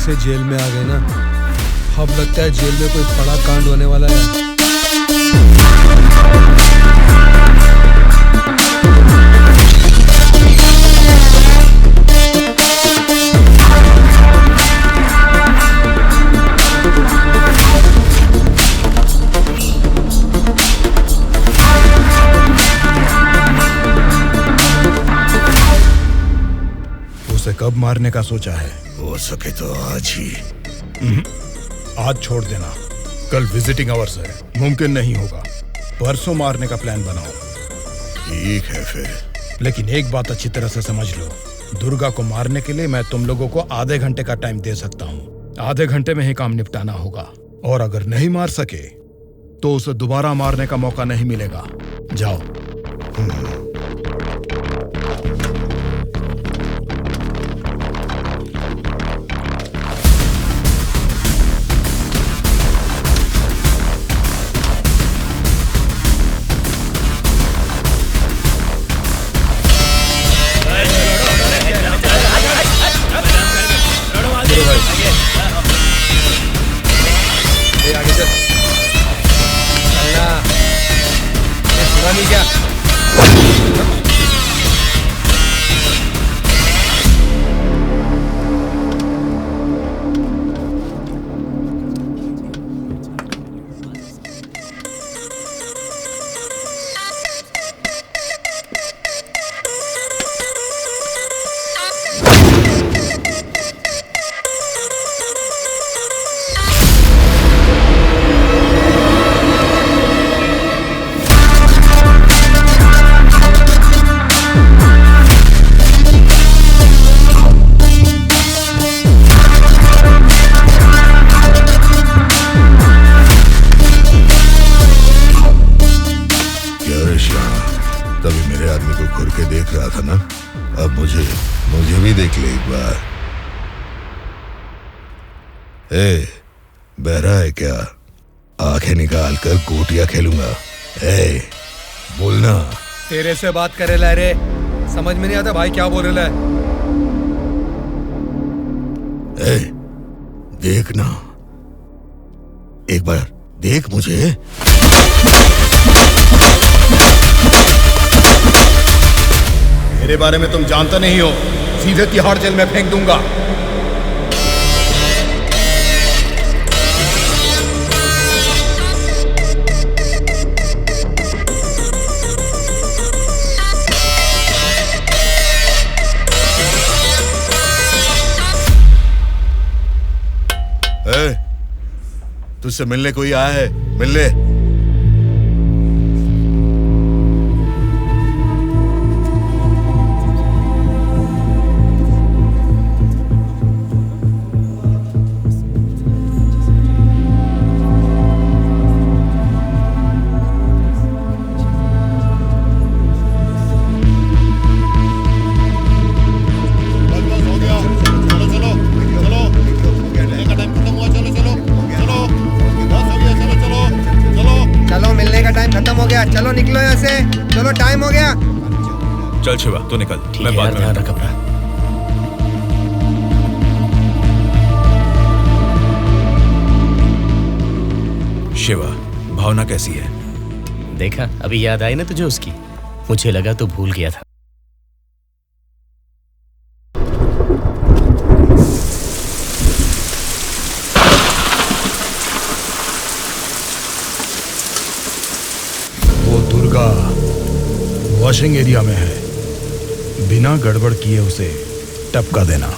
से जेल में आ गए ना, अब लगता है जेल में कोई बड़ा कांड होने वाला है। उसे कब मारने का सोचा है? हो सके तो आज ही। आज छोड़ देना, कल विजिटिंग आवर्स है, मुमकिन नहीं होगा। परसों मारने का प्लान बनाओ। ठीक है फिर। लेकिन एक बात अच्छी तरह से समझ लो, दुर्गा को मारने के लिए मैं तुम लोगों को आधे घंटे का टाइम दे सकता हूँ। आधे घंटे में ही काम निपटाना होगा, और अगर नहीं मार सके तो उसे दोबारा मारने का मौका नहीं मिलेगा। जाओ। आगे चल, चलना। ये सुना नहीं क्या? तभी मेरे आदमी को घूर के देख रहा था ना, अब मुझे भी देख ले एक बार। ए, बहरा है क्या? आंखें निकाल कर गोटियां खेलूंगा। ए, बोलना। तेरे से बात करे ला रे, समझ में नहीं आता भाई क्या बोल रहा है। ए, देखना, एक बार देख मुझे। मेरे बारे में तुम जानते नहीं हो, सीधे तिहाड़ जेल में फेंक दूंगा। तुझसे मिलने कोई आया है, मिल ले। चलो निकलो यहाँ से, चलो टाइम हो गया। चल शिवा तू निकल, मैं बाद में। ध्यान रख अपना। शिवा, भावना कैसी है? देखा, अभी याद आई ना तुझे उसकी? मुझे लगा तू भूल गया था। वॉशिंग एरिया में है, बिना गड़बड़ किए उसे टपका देना।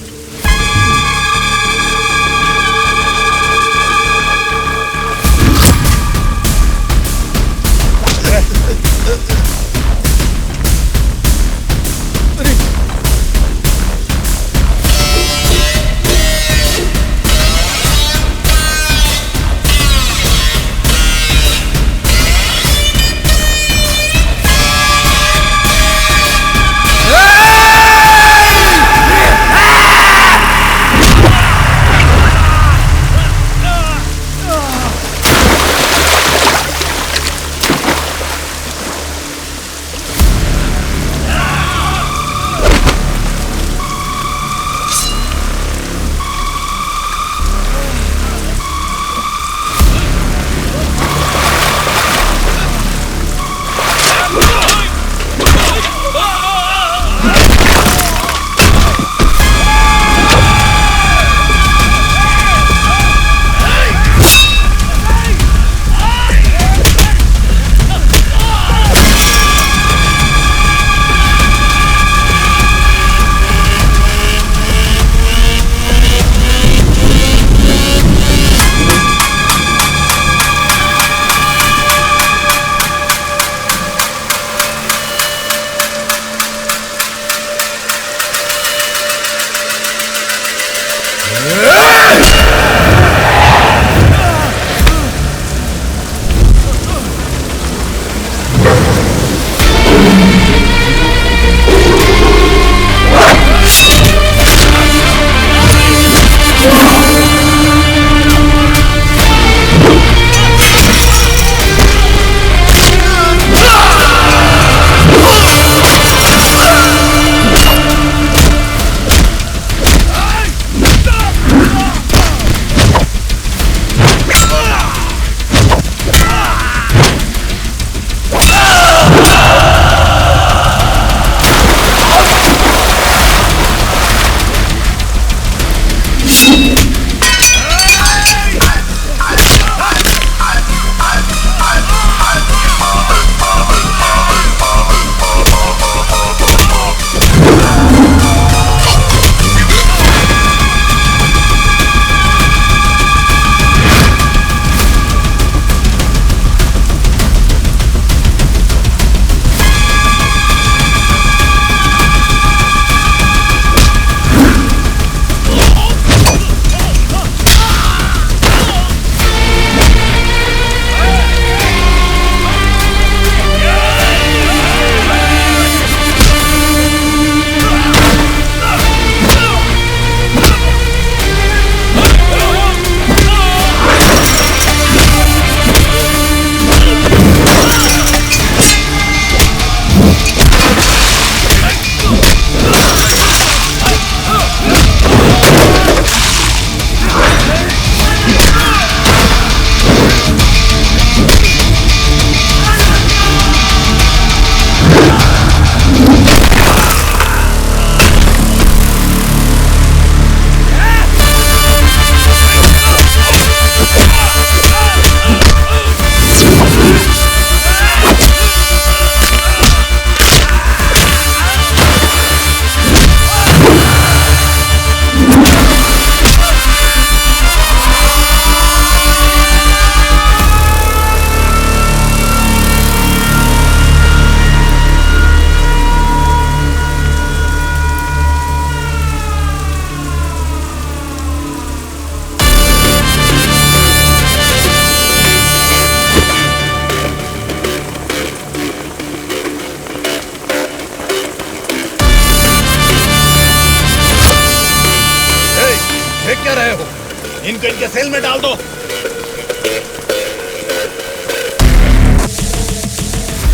जेल में डाल दो।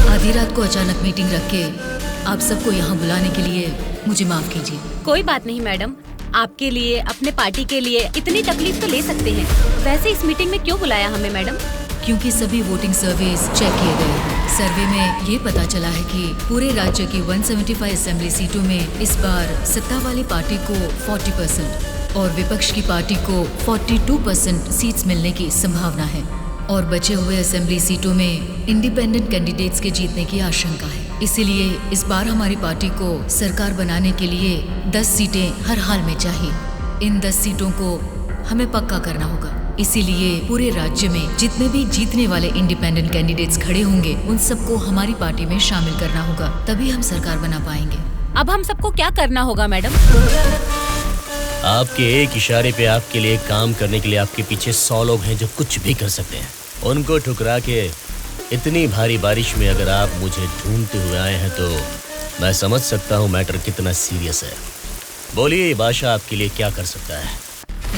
आधी रात को अचानक मीटिंग रख के आप सबको यहाँ बुलाने के लिए मुझे माफ कीजिए। कोई बात नहीं मैडम, आपके लिए, अपने पार्टी के लिए इतनी तकलीफ तो ले सकते हैं। वैसे इस मीटिंग में क्यों बुलाया हमें मैडम? क्योंकि सभी वोटिंग सर्वेस चेक किए गए हैं। सर्वे में ये पता चला है कि पूरे राज्य की 175 असेंबली सीटों में इस बार सत्ता वाली पार्टी को 40% और विपक्ष की पार्टी को 42% सीट्स मिलने की संभावना है और बचे हुए असेंबली सीटों में इंडिपेंडेंट कैंडिडेट्स के जीतने की आशंका है। इसीलिए इस बार हमारी पार्टी को सरकार बनाने के लिए 10 सीटें हर हाल में चाहिए। इन 10 सीटों को हमें पक्का करना होगा। इसीलिए पूरे राज्य में जितने भी जीतने वाले इंडिपेंडेंट कैंडिडेट्स खड़े होंगे उन सबको हमारी पार्टी में शामिल करना होगा, तभी हम सरकार बना पाएंगे। अब हम सबको क्या करना होगा मैडम? आपके एक इशारे पे आपके लिए काम करने के लिए आपके पीछे 100 लोग हैं जो कुछ भी कर सकते हैं। उनको ठुकरा के इतनी भारी बारिश में अगर आप मुझे ढूंढते हुए आए हैं तो मैं समझ सकता हूँ मैटर कितना सीरियस है। बोलिए बादशाह आपके लिए क्या कर सकता है?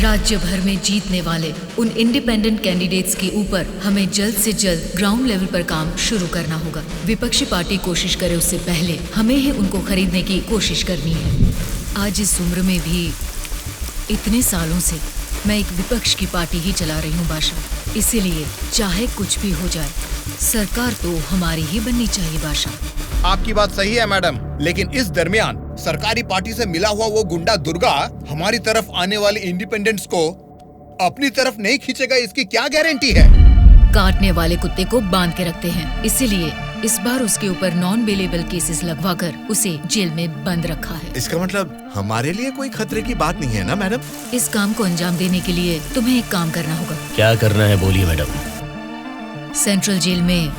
राज्य भर में जीतने वाले उन इंडिपेंडेंट कैंडिडेट्स के ऊपर हमें जल्द से जल्द ग्राउंड लेवल पर काम शुरू करना होगा। विपक्षी पार्टी कोशिश करे उससे पहले हमें ही उनको खरीदने की कोशिश करनी है। आज इस उम्र में भी इतने सालों से मैं एक विपक्ष की पार्टी ही चला रही हूँ बादशाह। इसीलिए चाहे कुछ भी हो जाए सरकार तो हमारी ही बननी चाहिए बादशाह। आपकी बात सही है मैडम, लेकिन इस दरमियान सरकारी पार्टी से मिला हुआ वो गुंडा दुर्गा हमारी तरफ आने वाले इंडिपेंडेंट्स को अपनी तरफ नहीं खींचेगा, इसकी क्या गारंटी है? काटने वाले कुत्ते को बांध के रखते हैं, इसीलिए इस बार उसके ऊपर नॉन बेलेबल केसेस लगवाकर उसे जेल में बंद रखा है। इसका मतलब हमारे लिए कोई खतरे की बात नहीं है ना मैडम? इस काम को अंजाम देने के लिए तुम्हें एक काम करना होगा। क्या करना है बोलिए मैडम। सेंट्रल जेल में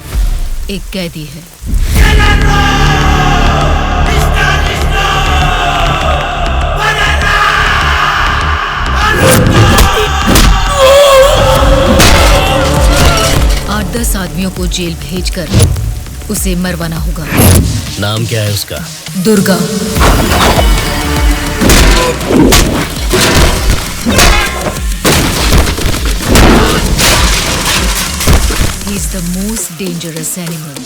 एक कैदी है। आठ 10 आदमियों को जेल भेजकर उसे मरवाना होगा। नाम क्या है उसका? Durga. He is the most dangerous animal.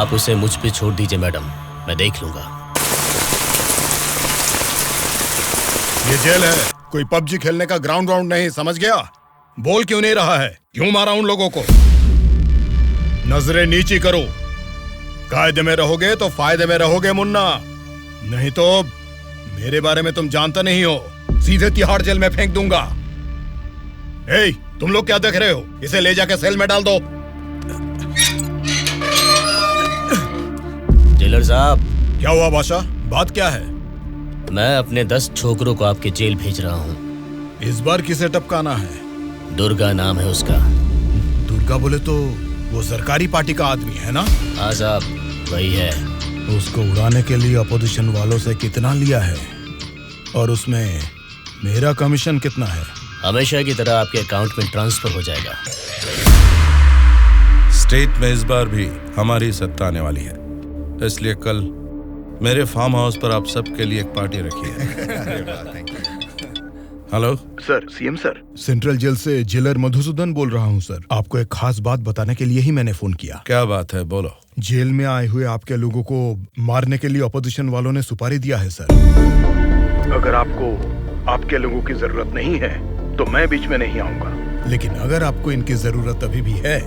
आप उसे मुझ पे छोड़ दीजिए मैडम, मैं देख लूंगा। ये जेल है, कोई पबजी खेलने का ग्राउंड नहीं, समझ गया? बोल क्यों नहीं रहा है? क्यों मारा उन लोगों को? नजरें नीची करो। कायदे में रहोगे तो फायदे में रहोगे मुन्ना, नहीं तो मेरे बारे में तुम जानता नहीं हो, सीधे तिहाड़ जेल में फेंक दूंगा। ए, तुम लोग क्या देख रहे हो? इसे ले जाके सेल में डाल दो। जेलर साहब। क्या हुआ बादशाह, बात क्या है? मैं अपने 10 छोकरों को आपके जेल भेज रहा हूँ। इस बार किसे टपकाना है? दुर्गा नाम है उसका। दुर्गा बोले तो वो सरकारी पार्टी का आदमी है ना? हाँ साहब, वही है। उसको उड़ाने के लिए अपोजिशन वालों से कितना लिया है और उसमें मेरा कमीशन कितना है? हमेशा की तरह आपके अकाउंट में ट्रांसफर हो जाएगा। स्टेट में इस बार भी हमारी सत्ता आने वाली है, इसलिए कल मेरे फार्म हाउस पर आप सबके लिए एक पार्टी रखी है। Hello sir, CM sir. Central jail से जेलर मधुसूदन बोल रहा हूँ सर। आपको एक खास बात बताने के लिए ही मैंने फोन किया। क्या बात है, बोलो। जेल में आए हुए आपके लोगों को मारने के लिए अपोजिशन वालों ने सुपारी दिया है सर। अगर आपको आपके लोगों की जरूरत नहीं है तो मैं बीच में नहीं आऊंगा, लेकिन अगर आपको इनकी जरूरत अभी भी है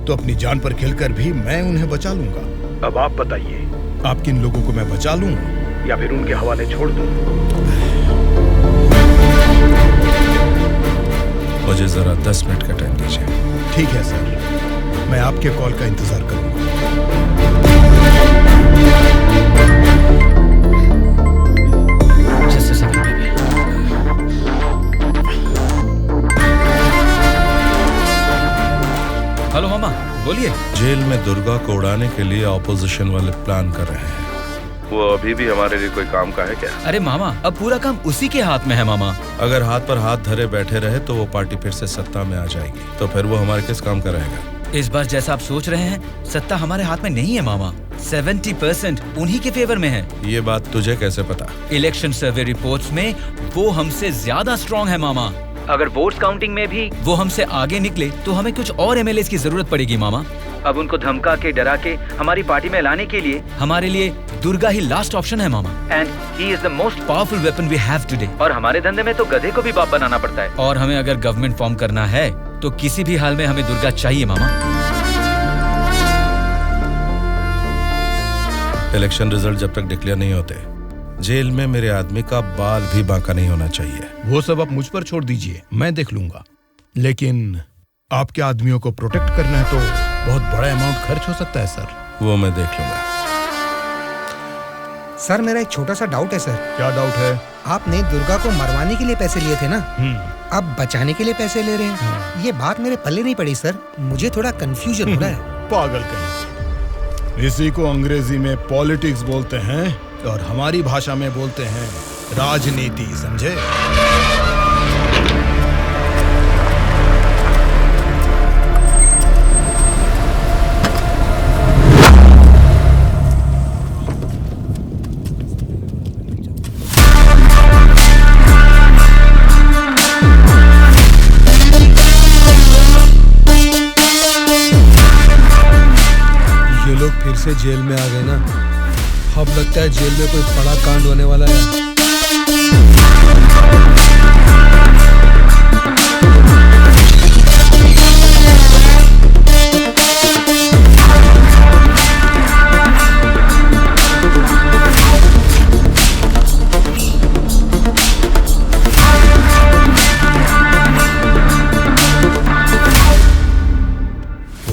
तो अपनी जान पर खेलकर भी मैं उन्हें बचा लूंगा। अब आप बताइए, आप किन लोगों को मैं बचा लूं या फिर उनके हवाले छोड़ दूं? मुझे जरा 10 मिनट का टाइम दीजिए। ठीक है सर, मैं आपके कॉल का इंतजार करूंगा। हेलो मामा, बोलिए। जेल में दुर्गा को उड़ाने के लिए ऑपोजिशन वाले प्लान कर रहे हैं। वो अभी भी हमारे लिए कोई काम का है क्या? अरे मामा, अब पूरा काम उसी के हाथ में है मामा। अगर हाथ पर हाथ धरे बैठे रहे तो वो पार्टी फिर से सत्ता में आ जाएगी, तो फिर वो हमारे किस काम का रहेगा? इस बार जैसा आप सोच रहे हैं, सत्ता हमारे हाथ में नहीं है मामा। 70% उन्हीं के फेवर में है। ये बात तुझे कैसे पता? इलेक्शन सर्वे रिपोर्ट्स में वो हमसे ज्यादा स्ट्रॉन्ग है मामा। अगर वोट्स काउंटिंग में भी वो हमसे आगे निकले तो हमें कुछ और एमएलएस की जरूरत पड़ेगी मामा। अब उनको धमका के डरा के हमारी पार्टी में लाने के लिए हमारे लिए दुर्गा ही लास्ट ऑप्शन है मामा। And he is the most powerful weapon we have today. और हमारे धंधे में तो गधे को भी बाप बनाना पड़ता है। और हमें अगर गवर्नमेंट फॉर्म करना है तो किसी भी हाल में हमें दुर्गा चाहिए मामा। इलेक्शन रिजल्ट जब तक डिक्लेयर नहीं होते, जेल में मेरे आदमी का बाल भी बांका नहीं होना चाहिए। वो सब आप मुझ पर छोड़ दीजिए, मैं देख लूंगा। लेकिन आपके आदमियों को प्रोटेक्ट करना है तो बहुत बड़ा अमाउंट खर्च हो सकता है सर। वो मैं देख लूंगा। सर, मेरा एक छोटा सा डाउट है सर। क्या डाउट है? आपने दुर्गा को मरवाने के लिए पैसे लिए थे ना, अब बचाने के लिए पैसे ले रहे हैं। ये बात मेरे पल्ले नहीं पड़ी सर, मुझे थोड़ा कंफ्यूजन हो रहा है। पागल कहीं। इसी को अंग्रेजी में पॉलिटिक्स बोलते हैं और हमारी भाषा में बोलते हैं राजनीति, समझे? ये लोग फिर से जेल में आ गए ना। अब लगता है जेल में कोई बड़ा कांड होने वाला है।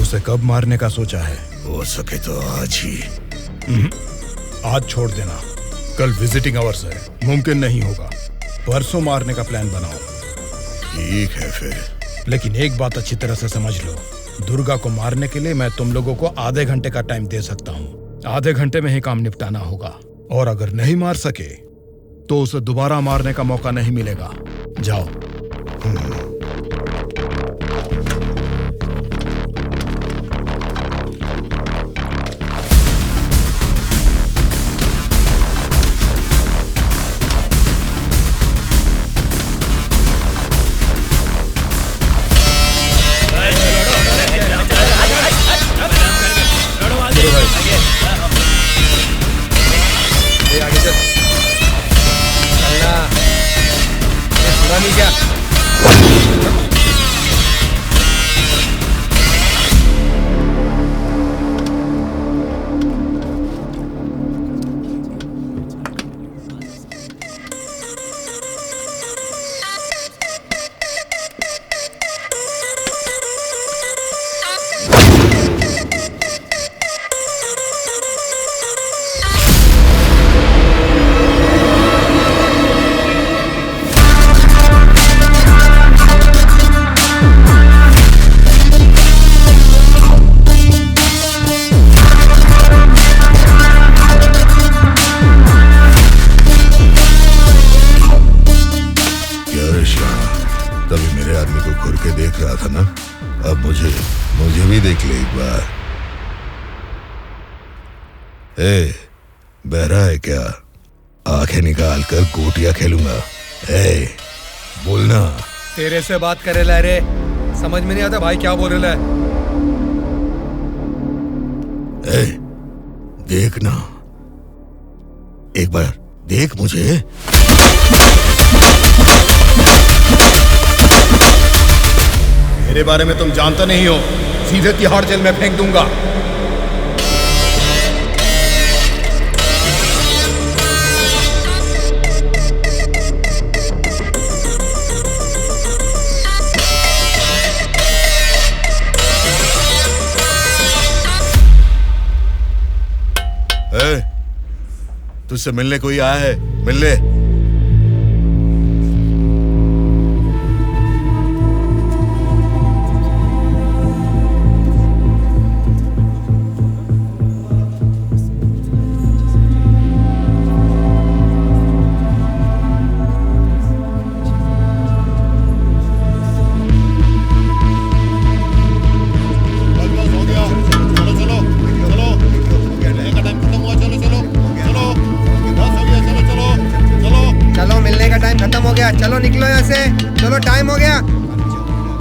उसे कब मारने का सोचा है? हो सके तो आज ही। आज छोड़ देना, कल विजिटिंग आवर्स है, मुमकिन नहीं होगा। परसों मारने का प्लान बनाओ। ठीक है फिर। लेकिन एक बात अच्छी तरह से समझ लो, दुर्गा को मारने के लिए मैं तुम लोगों को आधे घंटे का टाइम दे सकता हूँ। आधे घंटे में ही काम निपटाना होगा, और अगर नहीं मार सके तो उसे दोबारा मारने का मौका नहीं मिलेगा। जाओ। अब मुझे भी देख ले एक बार। ए, बहरा है क्या? आंखें निकाल कर गोटियां खेलूंगा। ए, बोलना। तेरे से बात करे ला रे, समझ में नहीं आता भाई क्या बोल रहा है। ए, देखना, एक बार देख मुझे। मेरे बारे में तुम जानते नहीं हो, सीधे तिहाड़ जेल में फेंक दूंगा। तुझसे मिलने कोई आया है, मिल ले। चलो निकलो यहाँ से, चलो टाइम हो गया।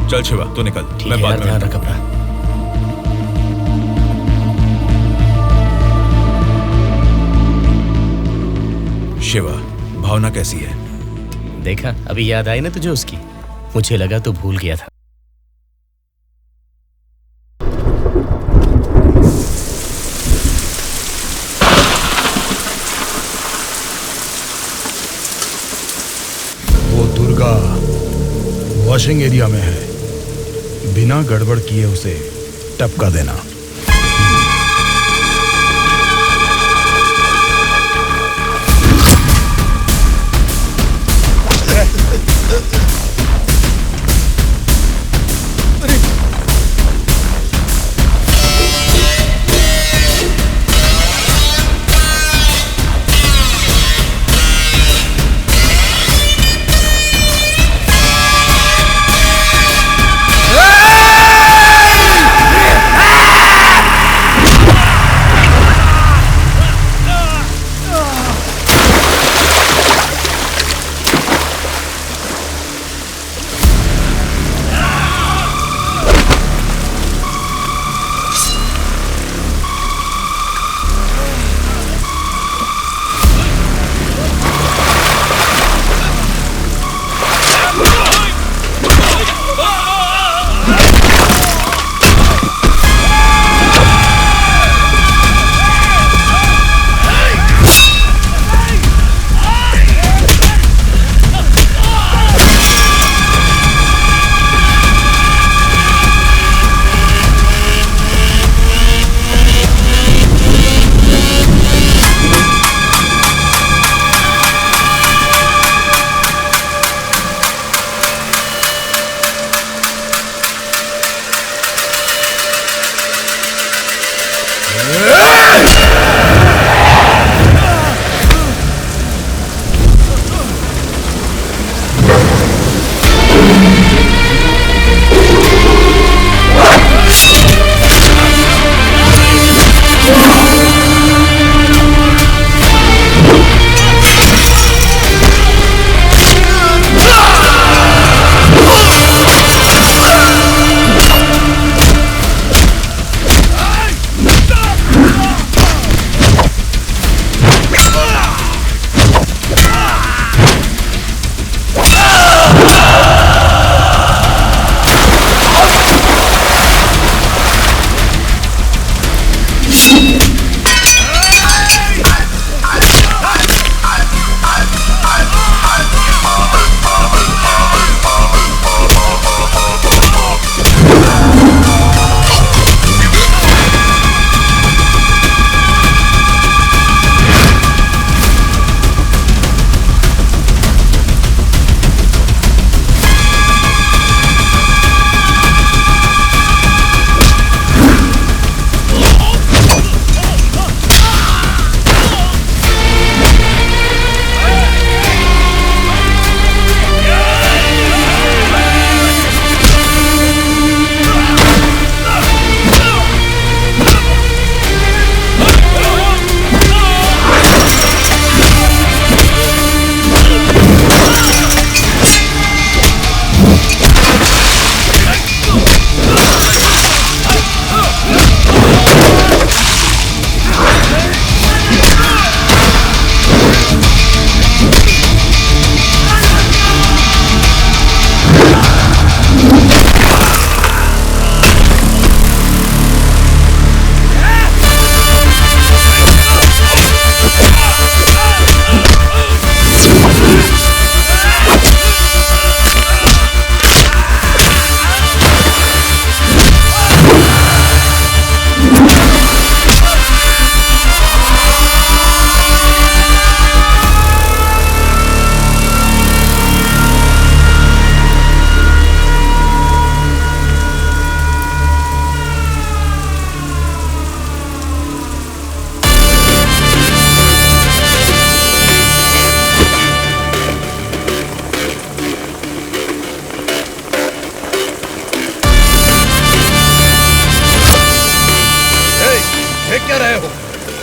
चल शिवा तू निकल, मैं बाद में ध्यान रख अपना। शिवा, भावना कैसी है? देखा, अभी याद आई ना तुझे उसकी? मुझे लगा तू भूल गया था। दुर्गा वॉशिंग एरिया में है, बिना गड़बड़ किए उसे टपका देना।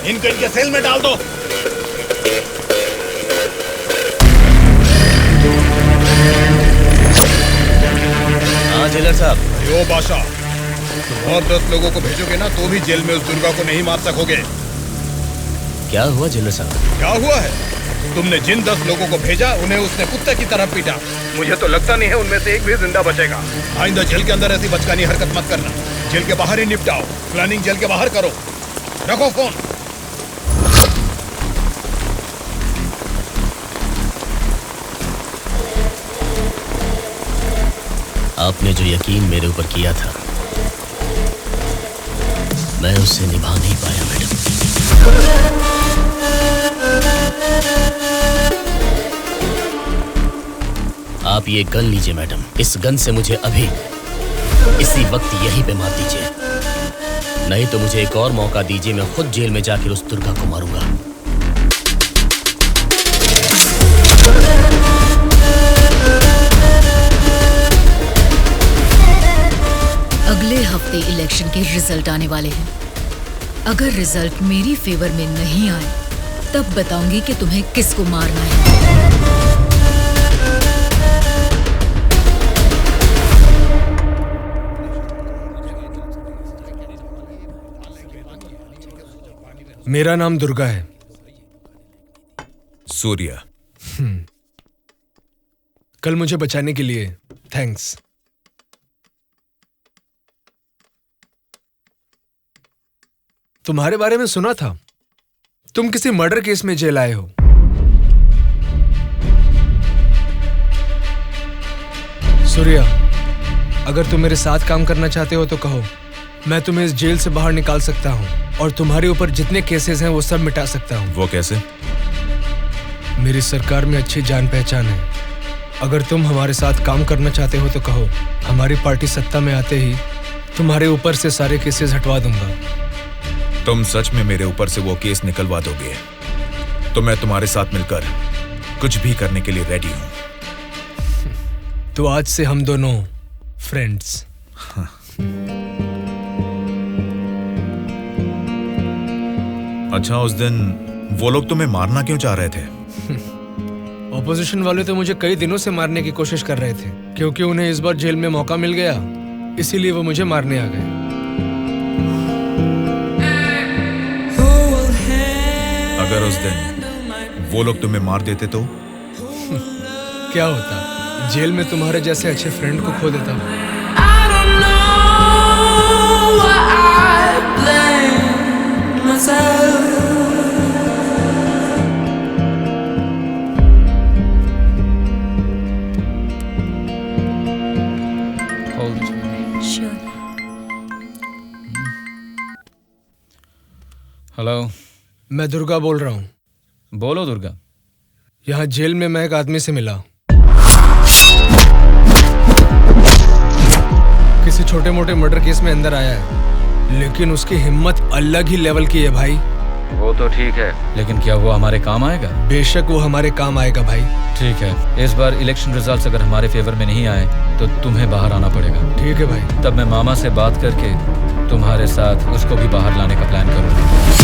इनको इनके सेल में डाल दो। हाँ जेलर साहब। यो बादशाह, तुम और 10 लोगों को भेजोगे ना तो भी जेल में उस दुर्गा को नहीं मार सकोगे। क्या हुआ जेलर साहब? क्या हुआ है? तुमने जिन 10 लोगों को भेजा उन्हें उसने कुत्ते की तरह पीटा। मुझे तो लगता नहीं है उनमें से एक भी जिंदा बचेगा। आइंदा जेल के अंदर ऐसी बचकानी हरकत मत करना। जेल के बाहर ही निपटाओ। प्लानिंग जेल के बाहर करो। रखो फोन। आपने जो यकीन मेरे ऊपर किया था, मैं उससे निभा नहीं पाया मैडम। आप ये गन लीजिए मैडम। इस गन से मुझे अभी इसी वक्त यहीं पे मार दीजिए, नहीं तो मुझे एक और मौका दीजिए। मैं खुद जेल में जाकर उस दुर्गा को मारूंगा। अगले हफ्ते इलेक्शन के रिजल्ट आने वाले हैं। अगर रिजल्ट मेरी फेवर में नहीं आए तब बताऊंगी कि तुम्हें किसको मारना है। मेरा नाम दुर्गा है। सूर्या। कल मुझे बचाने के लिए थैंक्स। तुम्हारे बारे में सुना था, तुम किसी मर्डर केस में जेल आए हो। सूर्या, अगर तुम मेरे साथ काम करना चाहते हो तो कहो, मैं तुम्हें इस जेल से बाहर निकाल सकता हूँ और तुम्हारे ऊपर जितने केसेस हैं वो सब मिटा सकता हूँ। वो कैसे? मेरी सरकार में अच्छी जान पहचान है। अगर तुम हमारे साथ काम करना चाहते हो तो कहो, हमारी पार्टी सत्ता में आते ही तुम्हारे ऊपर से सारे केसेस हटवा दूंगा। तुम सच में मेरे ऊपर से वो केस निकलवा दोगे तो मैं तुम्हारे साथ मिलकर कुछ भी करने के लिए रेडी हूं। तो आज से हम दोनों फ्रेंड्स। अच्छा, उस दिन वो लोग तुम्हें मारना क्यों चाह रहे थे? ऑपोजिशन वाले तो मुझे कई दिनों से मारने की कोशिश कर रहे थे, क्योंकि उन्हें इस बार जेल में मौका मिल गया, इसीलिए वो मुझे मारने आ गए। अगर उस दिन वो लोग तुम्हें मार देते तो? क्या होता? जेल में तुम्हारे जैसे अच्छे फ्रेंड को खो देता। हेलो, मैं दुर्गा बोल रहा हूँ। बोलो दुर्गा। यहाँ जेल में मैं एक आदमी से मिला। किसी छोटे मोटे मर्डर केस में अंदर आया है, लेकिन उसकी हिम्मत अलग ही लेवल की है भाई। वो तो ठीक है, लेकिन क्या वो हमारे काम आएगा? बेशक वो हमारे काम आएगा भाई। ठीक है, इस बार इलेक्शन रिजल्ट्स अगर हमारे फेवर में नहीं आए तो तुम्हें बाहर आना पड़ेगा। ठीक है भाई। तब मैं मामा से बात करके तुम्हारे साथ उसको भी बाहर लाने का प्लान करूंगा।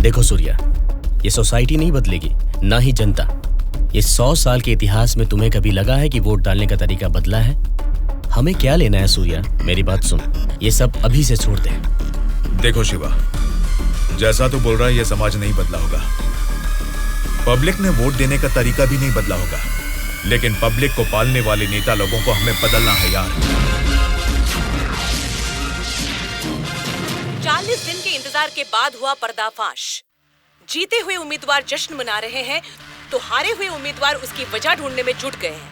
देखो सूर्या, ये सोसाइटी नहीं बदलेगी, ना ही जनता। ये 100 साल के इतिहास में तुम्हें कभी लगा है कि वोट डालने का तरीका बदला है? हमें क्या लेना है सूर्या, मेरी बात सुन, ये सब अभी से छोड़ दे। देखो शिवा, जैसा तू बोल रहा है ये समाज नहीं बदला होगा, पब्लिक ने वोट देने का तरीका भी नहीं बदला होगा, लेकिन पब्लिक को पालने वाले नेता लोगों को हमें बदलना है यार। 40 दिन के इंतजार के बाद हुआ पर्दाफाश। जीते हुए उम्मीदवार जश्न मना रहे हैं तो हारे हुए उम्मीदवार उसकी वजह ढूंढने में जुट गए हैं।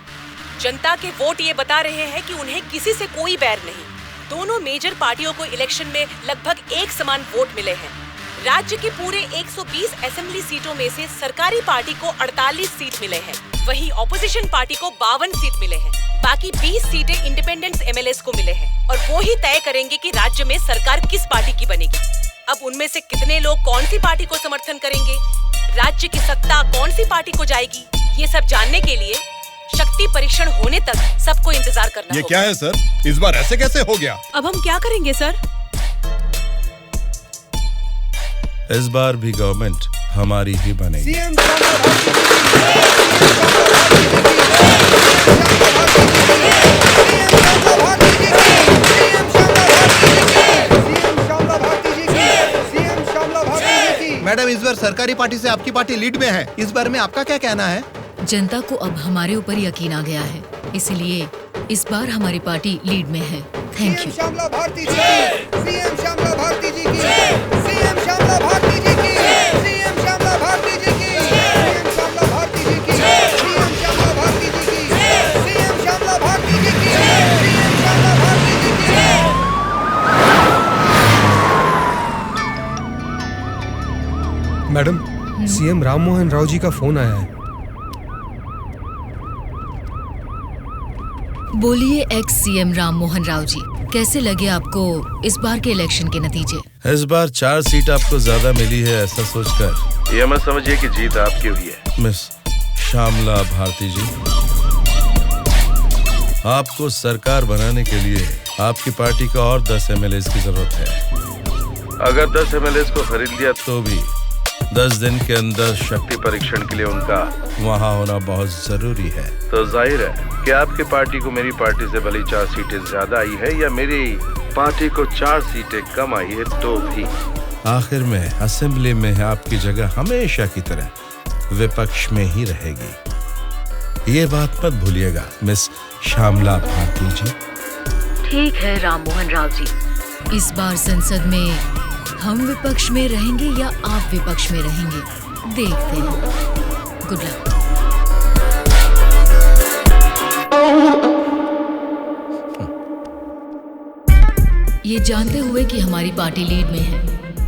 जनता के वोट ये बता रहे हैं कि उन्हें किसी से कोई बैर नहीं। दोनों मेजर पार्टियों को इलेक्शन में लगभग एक समान वोट मिले हैं। राज्य की पूरे 120 असेंबली सीटों में से सरकारी पार्टी को 48 सीट मिले हैं, वहीं ऑपोजिशन पार्टी को 52 सीट मिले हैं। बाकी 20 सीटें इंडिपेंडेंट एमएलएस को मिले हैं और वो ही तय करेंगे कि राज्य में सरकार किस पार्टी की बनेगी। अब उनमें से कितने लोग कौन सी पार्टी को समर्थन करेंगे, राज्य की सत्ता कौन सी पार्टी को जाएगी, ये सब जानने के लिए शक्ति परीक्षण होने तक सबको इंतजार करना होगा। ये क्या है सर, इस बार ऐसे कैसे हो गया? अब हम क्या करेंगे सर? इस बार भी गवर्नमेंट हमारी ही बनेगी। मैडम, इस बार सरकारी पार्टी से आपकी पार्टी लीड में है। इस बार में आपका क्या कहना है? जनता को अब हमारे ऊपर यकीन आ गया है, इसलिए इस बार हमारी पार्टी लीड में है। Thank you. श्यामला भारती जी की, सीएम श्यामला भारती जी की, सीएम श्यामला भारती जी की, सीएम श्यामला भारती जी की, सीएम श्यामला भारती जी की, सीएम श्यामला भारती जी की, सीएम श्यामला भारती जी की, सीएम श्यामला भारती जी की। मैडम, सीएम राम मोहन राव जी का फोन आया है। बोलिए एक्स सीएम राम मोहन राव जी, कैसे लगे आपको इस बार के इलेक्शन के नतीजे? इस बार 4 सीट आपको ज्यादा मिली है, ऐसा सोचकर ये मत समझिए कि जीत आपकी हुई है। मिस श्यामला भारती जी, आपको सरकार बनाने के लिए आपकी पार्टी का और 10 एमएलएस की जरूरत है। अगर 10 एमएलएस को खरीद लिया तो भी 10 दिन के अंदर शक्ति परीक्षण के लिए उनका वहाँ होना बहुत जरूरी है। तो जाहिर है कि आपकी पार्टी को मेरी पार्टी से भले 4 सीटें ज्यादा आई है या मेरी पार्टी को 4 सीटें कम आई है, तो भी आखिर में असेंबली में आपकी जगह हमेशा की तरह विपक्ष में ही रहेगी। ये बात मत भूलिएगा मिस श्यामला भारती जी। ठीक है राम मोहन राव जी, इस बार संसद में हम विपक्ष में रहेंगे या आप विपक्ष में रहेंगे, देखते हैं। Good luck. ये जानते हुए कि हमारी पार्टी लीड में है,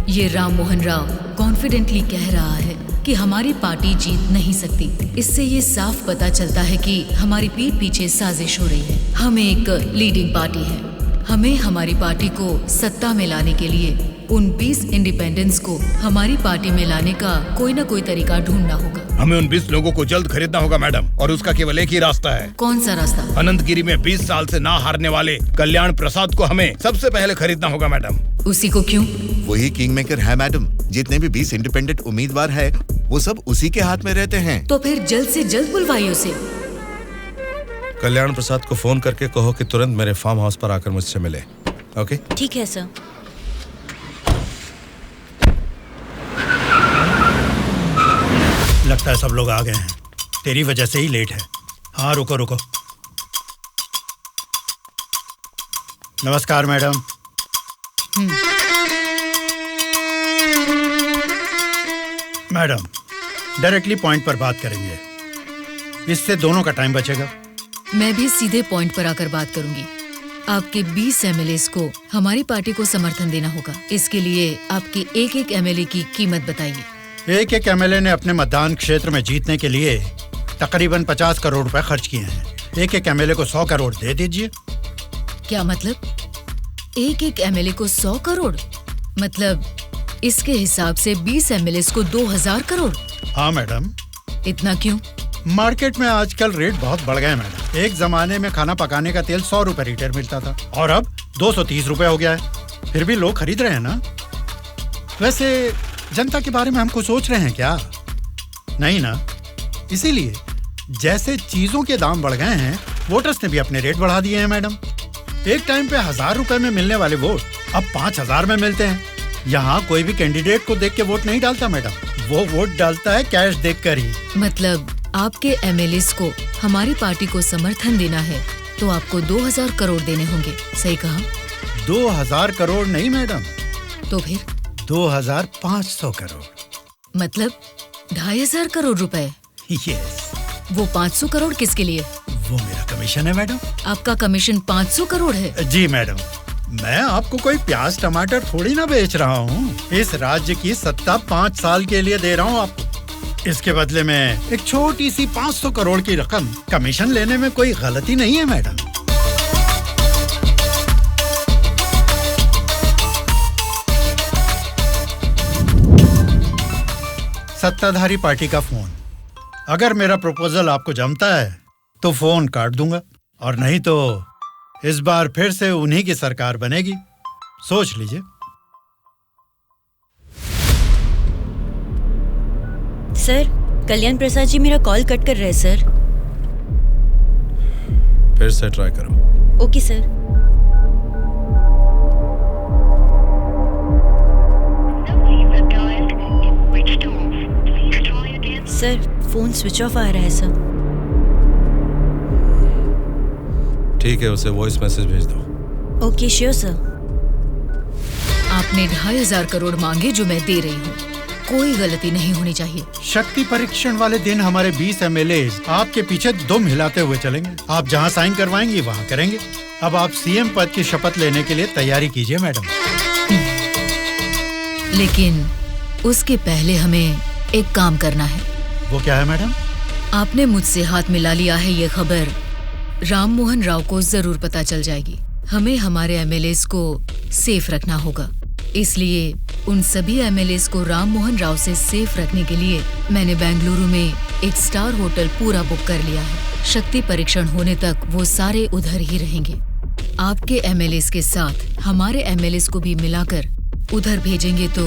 ये राम मोहन राव कॉन्फिडेंटली कह रहा है कि हमारी पार्टी जीत नहीं सकती। इससे ये साफ पता चलता है कि हमारी पीठ पीछे साजिश हो रही है। हम एक लीडिंग पार्टी है, हमें हमारी पार्टी को सत्ता में लाने के लिए उन 20 इंडिपेंडेंट्स को हमारी पार्टी में लाने का कोई न कोई तरीका ढूंढना होगा। हमें उन 20 लोगों को जल्द खरीदना होगा मैडम, और उसका केवल एक ही रास्ता है। कौन सा रास्ता? अनंतगिरी में 20 साल से ना हारने वाले कल्याण प्रसाद को हमें सबसे पहले खरीदना होगा मैडम। उसी को क्यों? वही किंग मेकर है मैडम। जितने भी 20 इंडिपेंडेंट उम्मीदवार है वो सब उसी के हाथ में रहते हैं। तो फिर जल्द से जल्द बुलवाइए उसे। कल्याण प्रसाद को फोन करके कहो कि तुरंत मेरे फार्म हाउस पर आकर मुझसे मिले। ओके? ठीक है सर। लगता है सब लोग आ गए हैं, तेरी वजह से ही लेट है। हाँ रुको रुको। नमस्कार मैडम। मैडम, डायरेक्टली पॉइंट पर बात करेंगे, इससे दोनों का टाइम बचेगा। मैं भी सीधे पॉइंट पर आकर बात करूंगी। आपके 20 एमएलएस को हमारी पार्टी को समर्थन देना होगा। इसके लिए आपके एक एमएलए की कीमत बताइए। एक एमएलए ने अपने मतदान क्षेत्र में जीतने के लिए तकरीबन 50 करोड़ रुपए खर्च किए हैं। एक एमएलए को 100 करोड़ दे दीजिए। क्या मतलब? एक एमएलए को 100 करोड़? मतलब इसके हिसाब से 20 एमएलएस को 2000 करोड़? हाँ मैडम। इतना क्यों? मार्केट में आजकल रेट बहुत बढ़ गए मैडम। एक जमाने में खाना पकाने का तेल 100 रुपए लीटर मिलता था और अब 230 रुपए हो गया है। फिर भी लोग खरीद रहे हैं ना। वैसे जनता के बारे में हम कुछ सोच रहे हैं क्या? नहीं ना। इसीलिए जैसे चीजों के दाम बढ़ गए हैं, वोटर्स ने भी अपने रेट बढ़ा दिए हैं मैडम। एक टाइम पे 1000 रुपए में मिलने वाले वोट अब 5000 में मिलते हैं। यहाँ कोई भी कैंडिडेट को देख के वोट नहीं डालता मैडम, वो वोट डालता है कैश देखकर ही। मतलब आपके एमएलएस को हमारी पार्टी को समर्थन देना है तो आपको 2000 करोड़ देने होंगे, सही कहा? 2000 करोड़ नहीं मैडम। तो फिर? 2500 करोड़। मतलब 2500 करोड़ रुपए। यस। वो 500 करोड़ किसके लिए? वो मेरा कमीशन है मैडम। आपका कमीशन 500 करोड़ है? जी मैडम, मैं आपको कोई प्याज टमाटर थोड़ी ना बेच रहा हूँ। इस राज्य की सत्ता 5 साल के लिए दे रहा हूँ आपको। इसके बदले में एक छोटी सी 500 करोड़ की रकम कमीशन लेने में कोई गलती नहीं है मैडम। सत्ताधारी पार्टी का फोन। अगर मेरा प्रपोजल आपको जमता है तो फोन काट दूंगा, और नहीं तो इस बार फिर से उन्हीं की सरकार बनेगी। सोच लीजिए। सर, कल्याण प्रसाद जी मेरा कॉल कट कर रहे हैं सर। फिर से ट्राई करो। Okay sir. Sir, phone switch off आ रहा है सर। ठीक है, उसे वॉइस मैसेज भेज दो। Okay sure sir. आपने 2,500 करोड़ मांगे जो मैं दे रही हूँ। कोई गलती नहीं होनी चाहिए। शक्ति परीक्षण वाले दिन हमारे 20 एमएलए आपके पीछे दुम हिलाते हुए चलेंगे। आप जहाँ साइन करवाएंगी वहाँ करेंगे। अब आप सीएम पद की शपथ लेने के लिए तैयारी कीजिए मैडम। लेकिन उसके पहले हमें एक काम करना है। वो क्या है मैडम? आपने मुझसे हाथ मिला लिया है, ये खबर राम मोहन राव को जरूर पता चल जाएगी। हमें हमारे एमएलएस को सेफ रखना होगा। इसलिए उन सभी एमएलएस को राम मोहन राव से सेफ रखने के लिए मैंने बेंगलुरु में एक स्टार होटल पूरा बुक कर लिया है। शक्ति परीक्षण होने तक वो सारे उधर ही रहेंगे। आपके एमएलएस के साथ हमारे एमएलएस को भी मिलाकर उधर भेजेंगे तो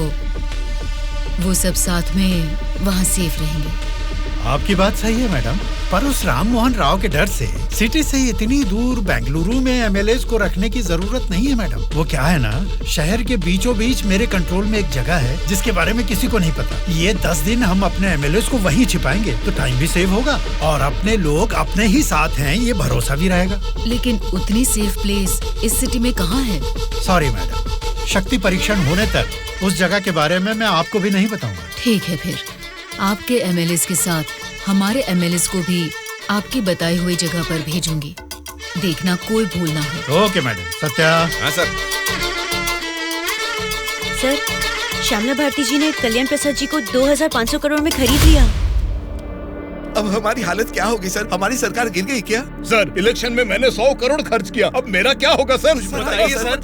वो सब साथ में वहाँ सेफ रहेंगे। आपकी बात सही है मैडम, पर उस राम मोहन राव के डर से सिटी से इतनी दूर बेंगलुरु में एमएलएस को रखने की जरूरत नहीं है मैडम। वो क्या है ना, शहर के बीचों बीच मेरे कंट्रोल में एक जगह है जिसके बारे में किसी को नहीं पता। ये 10 दिन हम अपने एमएलएस को वहीं छिपाएंगे तो टाइम भी सेव होगा और अपने लोग अपने ही साथ हैं ये भरोसा भी रहेगा। लेकिन उतनी सेफ प्लेस इस सिटी में कहाँ है? सॉरी मैडम, शक्ति परीक्षण होने तक उस जगह के बारे में मैं आपको भी नहीं बताऊंगा। ठीक है, फिर आपके एमएलएस के साथ हमारे एमएलएस को भी आपकी बताई हुई जगह पर भेजूंगी। देखना कोई भूल ना हो। Okay madam. सत्या। हाँ सर। सर, श्यामला भारती जी ने कल्याण प्रसाद जी को 2,500 करोड़ में खरीद लिया। अब हमारी हालत क्या होगी सर? हमारी सरकार गिर गई क्या? सर, इलेक्शन में मैंने 100 करोड़ खर्च किया। अब मेरा क्या होगा सर? बताइए सर।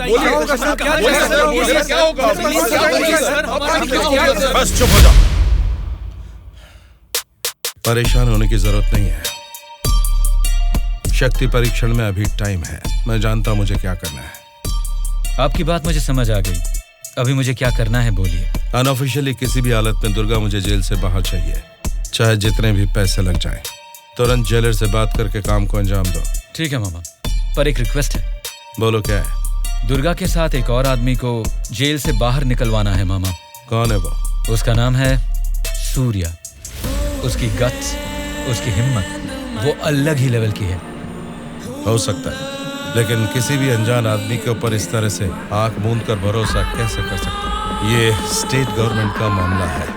बस चुप हो जाओ। परेशान होने की जरूरत नहीं है। शक्ति परीक्षण में अभी टाइम है। मैं जानता हूं मुझे क्या करना है। आपकी बात मुझे समझ आ गई। अभी मुझे क्या करना है बोलिए। अनऑफिशियली किसी भी हालत में दुर्गा मुझे जेल से बाहर चाहिए, चाहे जितने भी पैसे लग जाएं। तुरंत जेलर से बात करके काम को अंजाम दो। ठीक है मामा, पर एक रिक्वेस्ट है। बोलो क्या है? दुर्गा के साथ एक और आदमी को जेल से बाहर निकलवाना है मामा। कौन है वो? उसका नाम है सूर्या। उसकी गट्स, उसकी हिम्मत, वो अलग ही लेवल की है। हो सकता है, लेकिन किसी भी अनजान आदमी के ऊपर इस तरह से आंख मूंद कर भरोसा कैसे कर सकता है? ये स्टेट गवर्नमेंट का मामला है।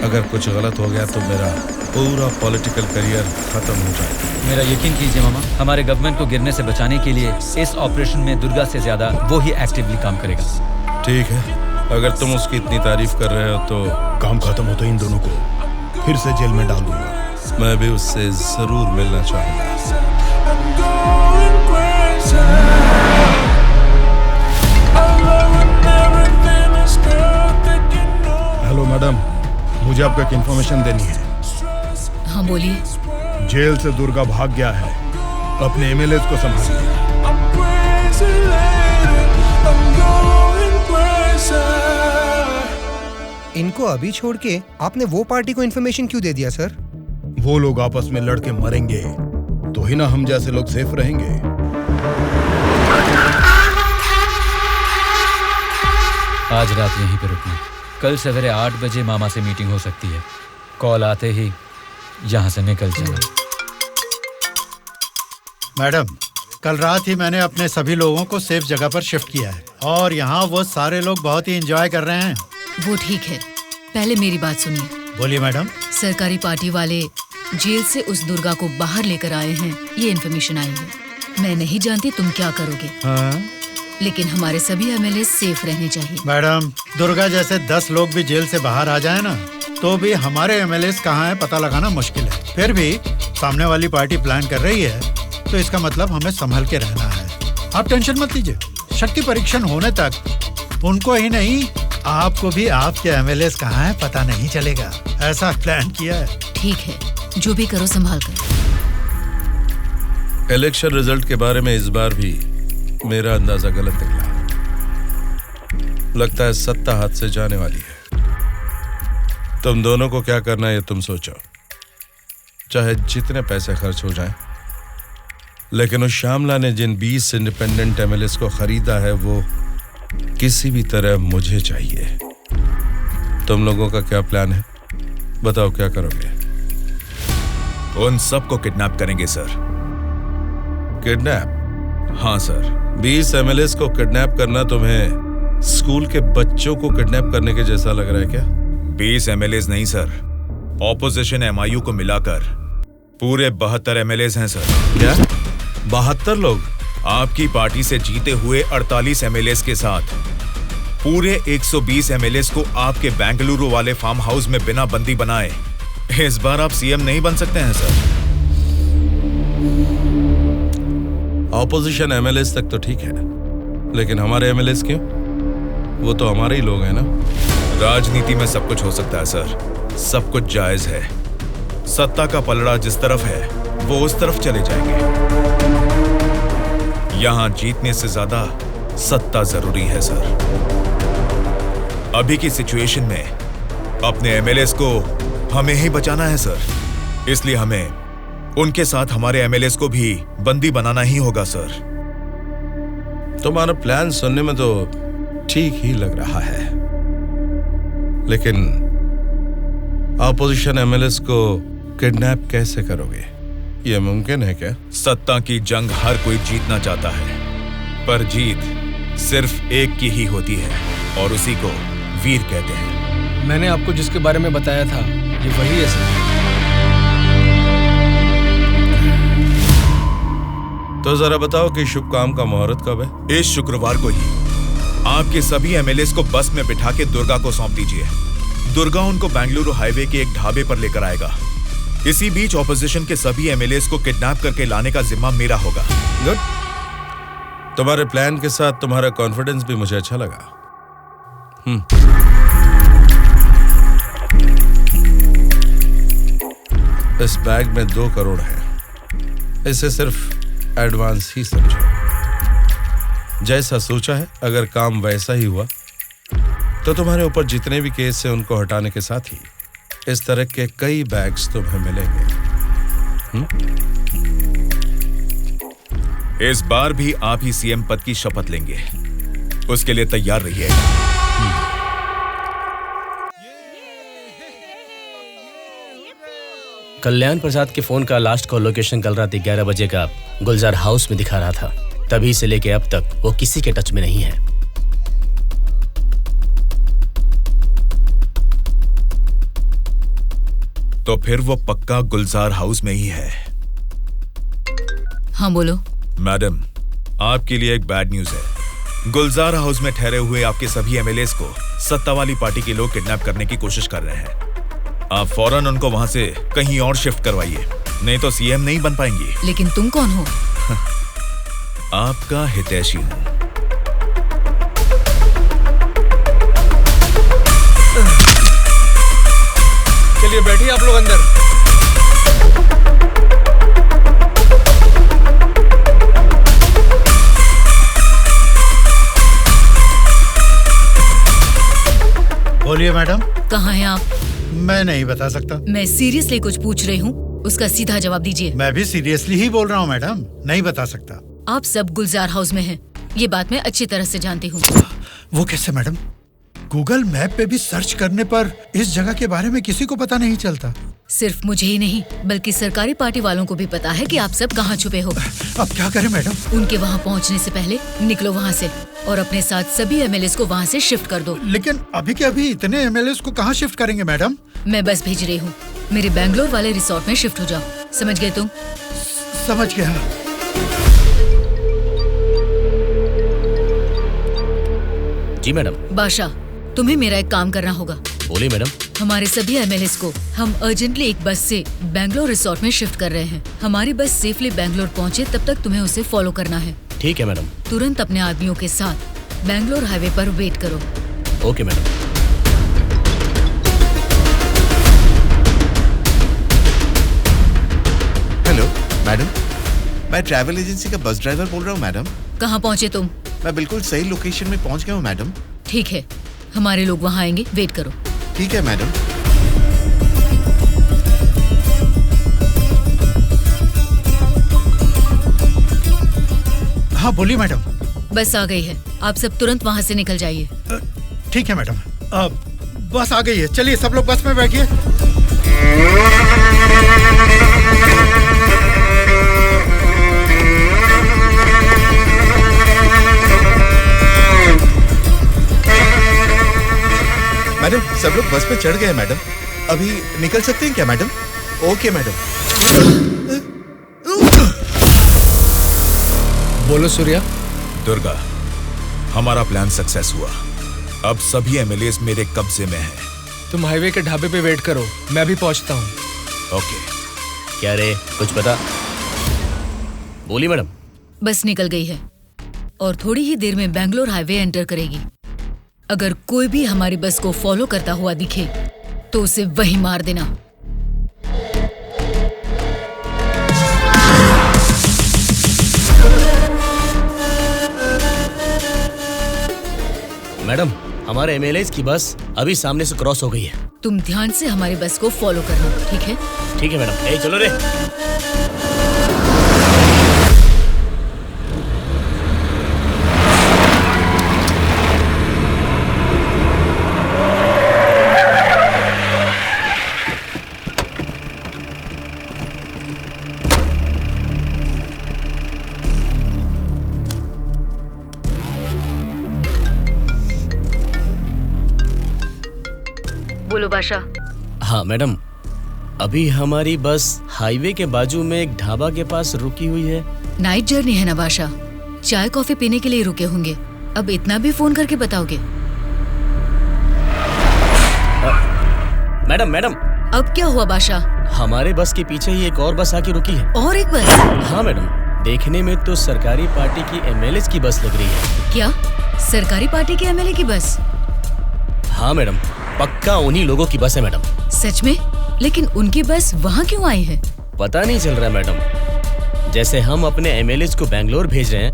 अगर कुछ गलत हो गया तो मेरा पूरा पॉलिटिकल करियर खत्म हो जाएगा। मेरा यकीन कीजिए मामा, हमारे गवर्नमेंट को गिरने से बचाने के लिए इस ऑपरेशन में दुर्गा से ज्यादा वो ही एक्टिवली काम करेगा। ठीक है, अगर तुम उसकी इतनी तारीफ कर रहे हो तो काम खत्म हो तो इन दोनों को फिर से जेल में डाल दूंगा। मैं भी उससे जरूर मिलना चाहूंगा। हेलो मैडम, मुझे आपको एक इन्फॉर्मेशन देनी है। हाँ बोलिए। जेल से दुर्गा भाग गया है। अपने एमएलएस को संभालिए। इनको अभी छोड़ के आपने वो पार्टी को इन्फॉर्मेशन क्यों दे दिया सर? वो लोग आपस में लड़के मरेंगे तो ही ना हम जैसे लोग सेफ रहेंगे। आज रात यहीं पे रुकना। कल सवेरे 8 बजे मामा से मीटिंग हो सकती है। कॉल आते ही यहाँ से निकल जाना। मैडम, कल रात ही मैंने अपने सभी लोगों को सेफ जगह पर शिफ्ट किया है और यहाँ वो सारे लोग बहुत ही एंजॉय कर रहे हैं। वो ठीक है, पहले मेरी बात सुनिए। बोलिए मैडम। सरकारी पार्टी वाले जेल से उस दुर्गा को बाहर लेकर आए हैं, ये इन्फॉर्मेशन आई है। मैं नहीं जानती तुम क्या करोगे, लेकिन हमारे सभी एमएलए सेफ रहने चाहिए। मैडम, दुर्गा जैसे 10 लोग भी जेल से बाहर आ जाए ना, तो भी हमारे एमएलए कहाँ है पता लगाना मुश्किल है। फिर भी सामने वाली पार्टी प्लान कर रही है, तो इसका मतलब हमें संभल के रहना है। आप टेंशन मत लीजिए, शक्ति परीक्षण होने तक उनको ही नहीं, आपको भी आपके एमएलए कहाँ है पता नहीं चलेगा। ऐसा प्लान किया है। ठीक है, जो भी करो संभाल कर। इलेक्शन रिजल्ट के बारे में इस बार भी मेरा अंदाजा गलत निकला। लगता है सत्ता हाथ से जाने वाली है। तुम दोनों को क्या करना है ये तुम सोचो, चाहे जितने पैसे खर्च हो जाएं, लेकिन उस श्यामला ने जिन 20 इंडिपेंडेंट एमएलएस को खरीदा है वो किसी भी तरह मुझे चाहिए। तुम लोगों का क्या प्लान है, बताओ क्या करोगे? उन सबको किडनैप करेंगे सर। किडनैप? हाँ सर। 20 एमएलएस को किडनैप करना तुम्हें स्कूल के बच्चों को किडनैप करने के जैसा लग रहा है क्या? 20 एमएलएस नहीं सर, ऑपोजिशन एमआईयू को मिलाकर पूरे 72 एमएलएस हैं सर। क्या 72 लोग? आपकी पार्टी से जीते हुए 48 एमएलएस के साथ पूरे 120 एमएलएस को आपके बेंगलुरु वाले फार्म हाउस में बिना बंदी बनाए इस बार आप सीएम नहीं बन सकते हैं सर। ऑपोजिशन एमएलएस तक तो ठीक है, लेकिन हमारे एमएलएस क्यों? वो तो हमारे ही लोग हैं ना। राजनीति में सब कुछ हो सकता है सर, सब कुछ जायज है। सत्ता का पलड़ा जिस तरफ है वो उस तरफ चले जाएंगे। यहां जीतने से ज्यादा सत्ता जरूरी है सर। अभी की सिचुएशन में अपने एमएलएस को हमें ही बचाना है सर, इसलिए हमें उनके साथ हमारे एमएलएस को भी बंदी बनाना ही होगा सर। तुम्हारा प्लान सुनने में तो ठीक ही लग रहा है, लेकिन ऑपोजिशन एमएलएस को किडनैप कैसे करोगे? यह मुमकिन है क्या? सत्ता की जंग हर कोई जीतना चाहता है, पर जीत सिर्फ एक की ही होती है और उसी को वीर कहते हैं। मैंने आपको जिसके बारे में बताया था ये वही है सर। तो जरा बताओ कि शुभ काम का मुहूर्त कब है? इस शुक्रवार को ही आपके सभी एमएलएस को बस में बिठा के दुर्गा को सौंप दीजिए। दुर्गा उनको बेंगलुरु हाईवे के एक ढाबे पर लेकर आएगा। इसी बीच ऑपोजिशन के सभी एमएलएस को किडनैप करके लाने का जिम्मा मेरा होगा। गुड। तुम्हारे प्लान के साथ तुम्हारा कॉन्फिडेंस भी मुझे अच्छा लगा। इस बैग में 2 करोड़ है, इसे सिर्फ एडवांस ही समझो। जैसा सोचा है, अगर काम वैसा ही हुआ तो तुम्हारे ऊपर जितने भी केस हैं उनको हटाने के साथ ही इस तरह के कई बैग्स तुम्हें मिलेंगे। इस बार भी आप ही सीएम पद की शपथ लेंगे, उसके लिए तैयार रहिए। कल्याण प्रसाद के फोन का लास्ट कॉल लोकेशन कल रात 11 बजे का गुलजार हाउस में दिखा रहा था। तभी से लेके अब तक वो किसी के टच में नहीं है। तो फिर वो पक्का गुलजार हाउस में ही है। हाँ बोलो। मैडम, आपके लिए एक बैड न्यूज है। गुलजार हाउस में ठहरे हुए आपके सभी एमएलएस को सत्ता वाली पार्टी के लोग किडनैप करने की कोशिश कर रहे हैं। आप फौरन उनको वहां से कहीं और शिफ्ट करवाइए, नहीं तो सीएम नहीं बन पाएंगी। लेकिन तुम कौन हो? आपका हितैषी हूं। चलिए बैठिए आप लोग अंदर। बोलिए मैडम। कहाँ हैं आप? मैं नहीं बता सकता। मैं सीरियसली कुछ पूछ रही हूँ, उसका सीधा जवाब दीजिए। मैं भी सीरियसली ही बोल रहा हूँ मैडम, नहीं बता सकता। आप सब गुलजार हाउस में हैं, ये बात मैं अच्छी तरह से जानती हूँ। वो कैसे मैडम? गूगल मैप पे भी सर्च करने पर इस जगह के बारे में किसी को पता नहीं चलता। सिर्फ मुझे ही नहीं बल्कि सरकारी पार्टी वालों को भी पता है कि आप सब कहाँ छुपे हो। अब क्या करें मैडम? उनके वहाँ पहुँचने से पहले निकलो वहाँ से और अपने साथ सभी एमएलएस को वहाँ से शिफ्ट कर दो। लेकिन अभी के अभी इतने एमएलएस को कहाँ शिफ्ट करेंगे मैडम? मैं बस भेज रही हूँ, मेरे बैंगलोर वाले रिसोर्ट में शिफ्ट हो जाओ। समझ गए तुम? समझ गया। जी मैडम। बादशाह, तुम्हें मेरा एक काम करना होगा। बोलिए मैडम। हमारे सभी एमएलएस को हम अर्जेंटली एक बस से बैंगलोर रिसोर्ट में शिफ्ट कर रहे हैं। हमारी बस सेफली बैंगलोर पहुंचे तब तक तुम्हें उसे फॉलो करना है। ठीक है मैडम। तुरंत अपने आदमियों के साथ बैंगलोर हाईवे पर वेट करो। Okay madam. हेलो मैडम, मैं ट्रैवल एजेंसी का बस ड्राइवर बोल रहा हूँ मैडम। कहाँ पहुँचे तुम? मैं बिल्कुल सही लोकेशन में पहुँच गया हूँ मैडम। ठीक है, हमारे लोग वहाँ आएंगे, वेट करो। ठीक है मैडम। हाँ बोलिए मैडम। बस आ गई है, आप सब तुरंत वहाँ से निकल जाइए। ठीक है मैडम। बस आ गई है, चलिए सब लोग बस में बैठिए। मैडम सब लोग बस पे चढ़ गए मैडम। अभी निकल सकते हैं क्या मैडम? Okay madam. बोलो सूर्या। दुर्गा, हमारा प्लान सक्सेस हुआ। अब सभी एमएलएस मेरे कब्जे में हैं। तुम हाईवे के ढाबे पे वेट करो, मैं अभी पहुंचता हूँ। ओके। क्या रे, कुछ पता? बोली मैडम। बस निकल गई है और थोड़ी ही देर में बैंगलोर हाईवे एंटर करेगी। अगर कोई भी हमारी बस को फॉलो करता हुआ दिखे तो उसे वहीं मार देना। मैडम, हमारे एमएलएस की बस अभी सामने से क्रॉस हो गई है। तुम ध्यान से हमारी बस को फॉलो करना, ठीक है? ठीक है मैडम। ए चलो रे। बोलो बादशाह। हाँ मैडम, अभी हमारी बस हाईवे के बाजू में एक ढाबा के पास रुकी हुई है। नाइट जर्नी है ना बादशाह, चाय कॉफी पीने के लिए रुके होंगे। अब इतना भी फोन करके बताओगे? Madam madam. अब क्या हुआ बादशाह? हमारे बस के पीछे ही एक और बस आके रुकी है। और एक बस? हाँ मैडम, देखने में तो सरकारी पार्टी की एमएलए की बस लग रही है। क्या सरकारी पार्टी के एमएलए की बस? हाँ मैडम, पक्का उन्हीं लोगों की बस है मैडम। सच में? लेकिन उनकी बस वहाँ क्यों आई है? पता नहीं चल रहा मैडम। जैसे हम अपने एमएलए को बैंगलोर भेज रहे हैं,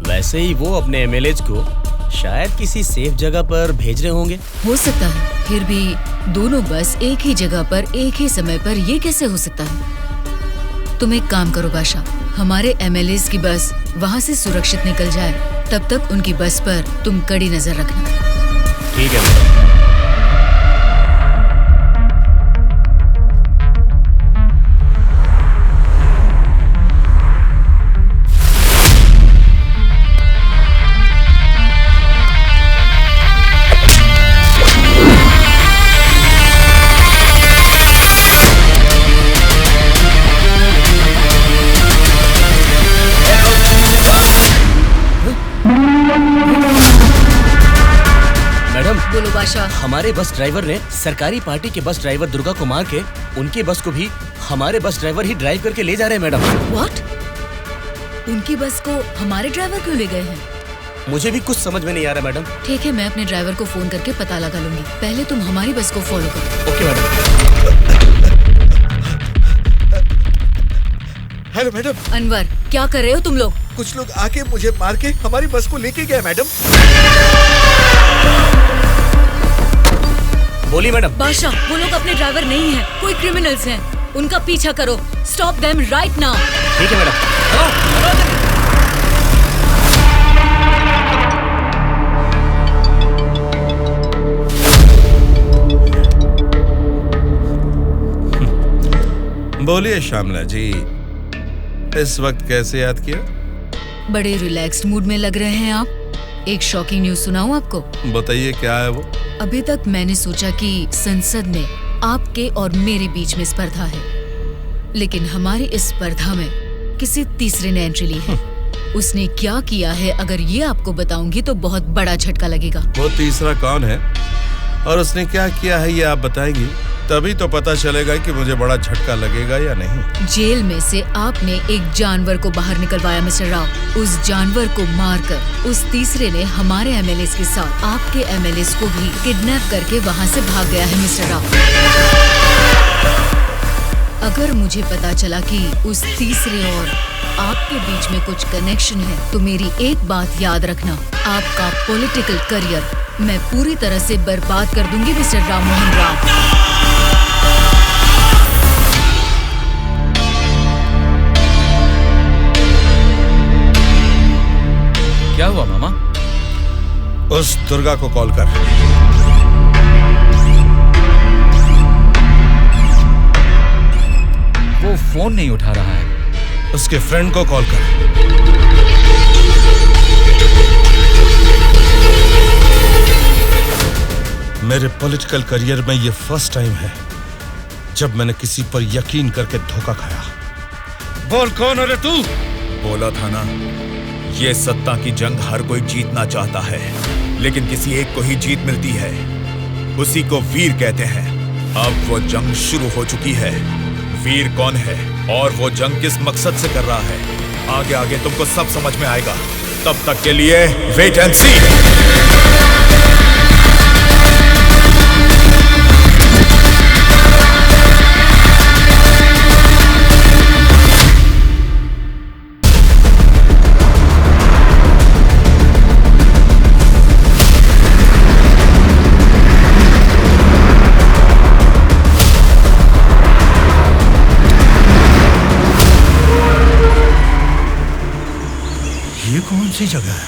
वैसे ही वो अपने एमएलए को शायद किसी सेफ जगह पर भेज रहे होंगे। हो सकता है, फिर भी दोनों बस एक ही जगह पर एक ही समय पर ये कैसे हो सकता है? तुम एक काम करो बादशाह, हमारे एमएलए की बस वहाँ से सुरक्षित निकल जाए, तब तक उनकी बस पर तुम कड़ी नजर रखना। ठीक है मैडम। बोलो बादशाह। हमारे बस ड्राइवर ने सरकारी पार्टी के बस ड्राइवर दुर्गा को मार के उनकी बस को भी हमारे बस ड्राइवर ही ड्राइव करके ले जा रहे हैं मैडम। व्हाट? उनकी बस को हमारे ड्राइवर क्यों ले गए हैं? मुझे भी कुछ समझ में नहीं आ रहा मैडम। ठीक है, मैं अपने ड्राइवर को फोन करके पता लगा लूंगी। पहले तुम हमारी बस को फॉलो करो। Okay madam. Hello madam. Anwar, क्या कर रहे हो तुम लोग? कुछ लोग आके मुझे मार के हमारी बस को लेके गए मैडम। बोली मैडम। बादशाह, वो लोग अपने ड्राइवर नहीं हैं, कोई क्रिमिनल्स हैं। उनका पीछा करो। Stop them right now. ठीक है मैडम। बोलिए श्यामला जी, इस वक्त कैसे याद किया? बड़े रिलैक्स्ड मूड में लग रहे हैं आप। एक शॉकिंग न्यूज सुनाऊं आपको? बताइए, क्या है वो? अभी तक मैंने सोचा कि संसद में आपके और मेरे बीच में स्पर्धा है, लेकिन हमारी इस स्पर्धा में किसी तीसरे ने एंट्री ली है। उसने क्या किया है अगर ये आपको बताऊंगी तो बहुत बड़ा झटका लगेगा। वो तीसरा कौन है और उसने क्या किया है ये आप बताएंगी, तभी तो पता चलेगा कि मुझे बड़ा झटका लगेगा या नहीं। जेल में से आपने एक जानवर को बाहर निकलवाया मिस्टर राव। उस जानवर को मारकर उस तीसरे ने हमारे एमएलए के साथ आपके एमएलए को भी किडनैप करके वहाँ से भाग गया है मिस्टर राव। अगर मुझे पता चला कि उस तीसरे और आपके बीच में कुछ कनेक्शन है तो मेरी एक बात याद रखना, आपका पॉलिटिकल करियर मैं पूरी तरह से बर्बाद कर दूंगी मिस्टर राम मोहन राव। क्या हुआ मामा? उस दुर्गा को कॉल कर। वो फोन नहीं उठा रहा है। उसके फ्रेंड को कॉल कर। मेरे पॉलिटिकल करियर में ये फर्स्ट टाइम है जब मैंने किसी पर यकीन करके धोखा खाया। बोल कौन है तू? बोला था ना, ये सत्ता की जंग हर कोई जीतना चाहता है, लेकिन किसी एक को ही जीत मिलती है, उसी को वीर कहते हैं। अब वो जंग शुरू हो चुकी है। वीर कौन है और वो जंग किस मकसद से कर रहा है, आगे आगे तुमको सब समझ में आएगा। तब तक के लिए वेट एंड सी। ये कौन सी जगह है?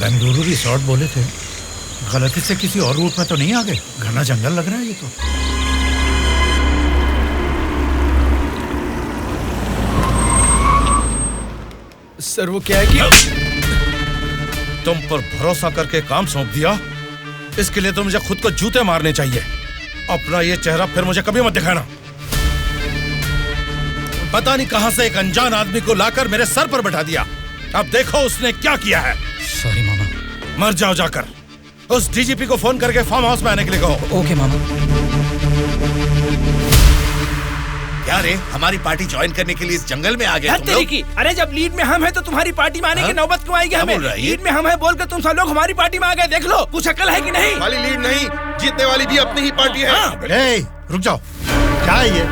बेंगलुरु रिसोर्ट बोले थे, गलती से किसी और रूट में तो नहीं आ गए? घना जंगल लग रहा है ये तो। सर वो क्या है कि तुम पर भरोसा करके काम सौंप दिया, इसके लिए तो मुझे खुद को जूते मारने चाहिए। अपना ये चेहरा फिर मुझे कभी मत दिखाना। पता नहीं कहां से एक अनजान आदमी को लाकर मेरे सर पर बैठा दिया। अब देखो उसने क्या किया है। सॉरी मामा। मर जाओ जाकर। उस डीजीपी को फोन करके फार्म हाउस में आने के लिए कहो। ओके मामा। क्या रे, हमारी पार्टी ज्वाइन करने के लिए इस जंगल में आ गए तुम लोग? अरे जब लीड में हम हैं तो तुम्हारी पार्टी में आने की नौबत क्यों आएगी हमें? लीड में हम हैं बोलकर तुम सब लोग हमारी पार्टी में आ गए। देख लो, कुछ अकल है कि नहीं? वाली लीड नहीं, जीतने वाली भी अपनी ही पार्टी है। रुक जाओ, क्या है ये?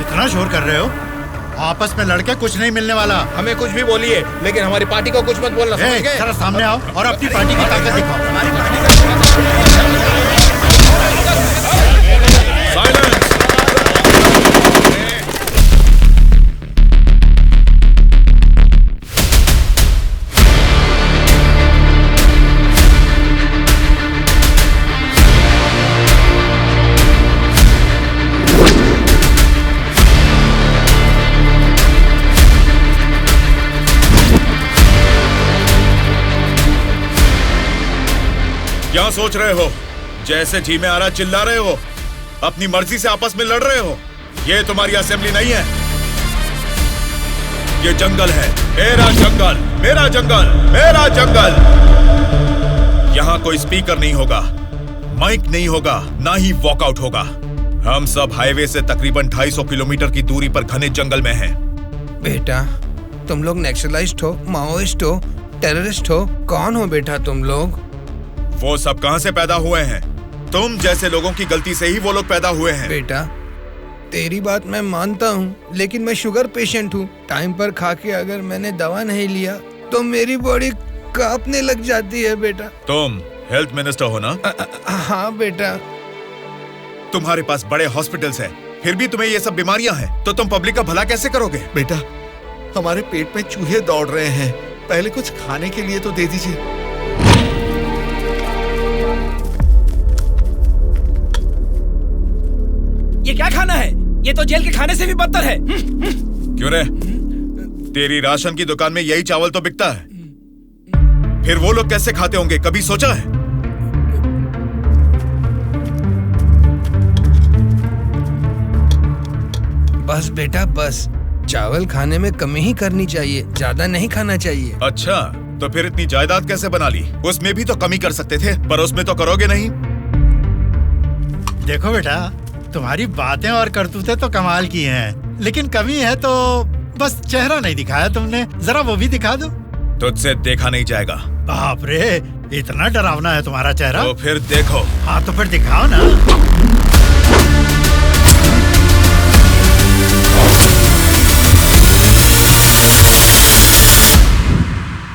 इतना शोर कर रहे हो? आपस में लड़के कुछ नहीं मिलने वाला। हमें कुछ भी बोलिए, लेकिन हमारी पार्टी को कुछ मत बोलना, समझ गए? जरा सामने आओ और अपनी पार्टी की ताकत दिखाओ। हमारी पार्टी क्या सोच रहे हो? जैसे जी में आ रहा चिल्ला रहे हो, अपनी मर्जी से आपस में लड़ रहे हो। ये तुम्हारी असेंबली नहीं है, ये जंगल है। मेरा जंगल, मेरा जंगल, मेरा जंगल। यहाँ कोई स्पीकर नहीं होगा, माइक नहीं होगा, ना ही वॉकआउट होगा। हम सब हाईवे से तकरीबन 250 किलोमीटर की दूरी पर घने जंगल में हैं। बेटा, तुम लोग नक्सलाइस्ट हो, माओइस्ट हो, टेररिस्ट हो, कौन हो बेटा तुम लोग? वो सब कहां से पैदा हुए हैं? तुम जैसे लोगों की गलती से ही वो लोग पैदा हुए हैं। बेटा, तेरी बात मैं मानता हूँ, लेकिन मैं शुगर पेशेंट हूँ। टाइम पर खा के अगर मैंने दवा नहीं लिया तो मेरी बॉडी कांपने लग जाती है बेटा। तुम हेल्थ मिनिस्टर हो ना? हाँ बेटा। तुम्हारे पास बड़े हॉस्पिटल्स हैं, फिर भी तुम्हें ये सब बीमारियां हैं, तो तुम पब्लिक का भला कैसे करोगे? बेटा, हमारे पेट में चूहे दौड़ रहे हैं, पहले कुछ खाने के लिए तो दे दीजिए। ये क्या खाना है? ये तो जेल के खाने से भी बदतर है। क्यों रे? तेरी राशन की दुकान में यही चावल तो बिकता है, फिर वो लोग कैसे खाते होंगे, कभी सोचा है? बस बेटा बस, चावल खाने में कमी ही करनी चाहिए, ज्यादा नहीं खाना चाहिए। अच्छा, तो फिर इतनी जायदाद कैसे बना ली? उसमें भी तो कमी कर सकते थे, पर उसमें तो करोगे नहीं। देखो बेटा, तुम्हारी बातें और करतूतें तो कमाल की हैं, लेकिन कमी है तो बस चेहरा नहीं दिखाया तुमने, जरा वो भी दिखा दो। तुझसे देखा नहीं जाएगा। बाप रे, इतना डरावना है तुम्हारा चेहरा? तो फिर देखो। हाँ तो फिर दिखाओ ना।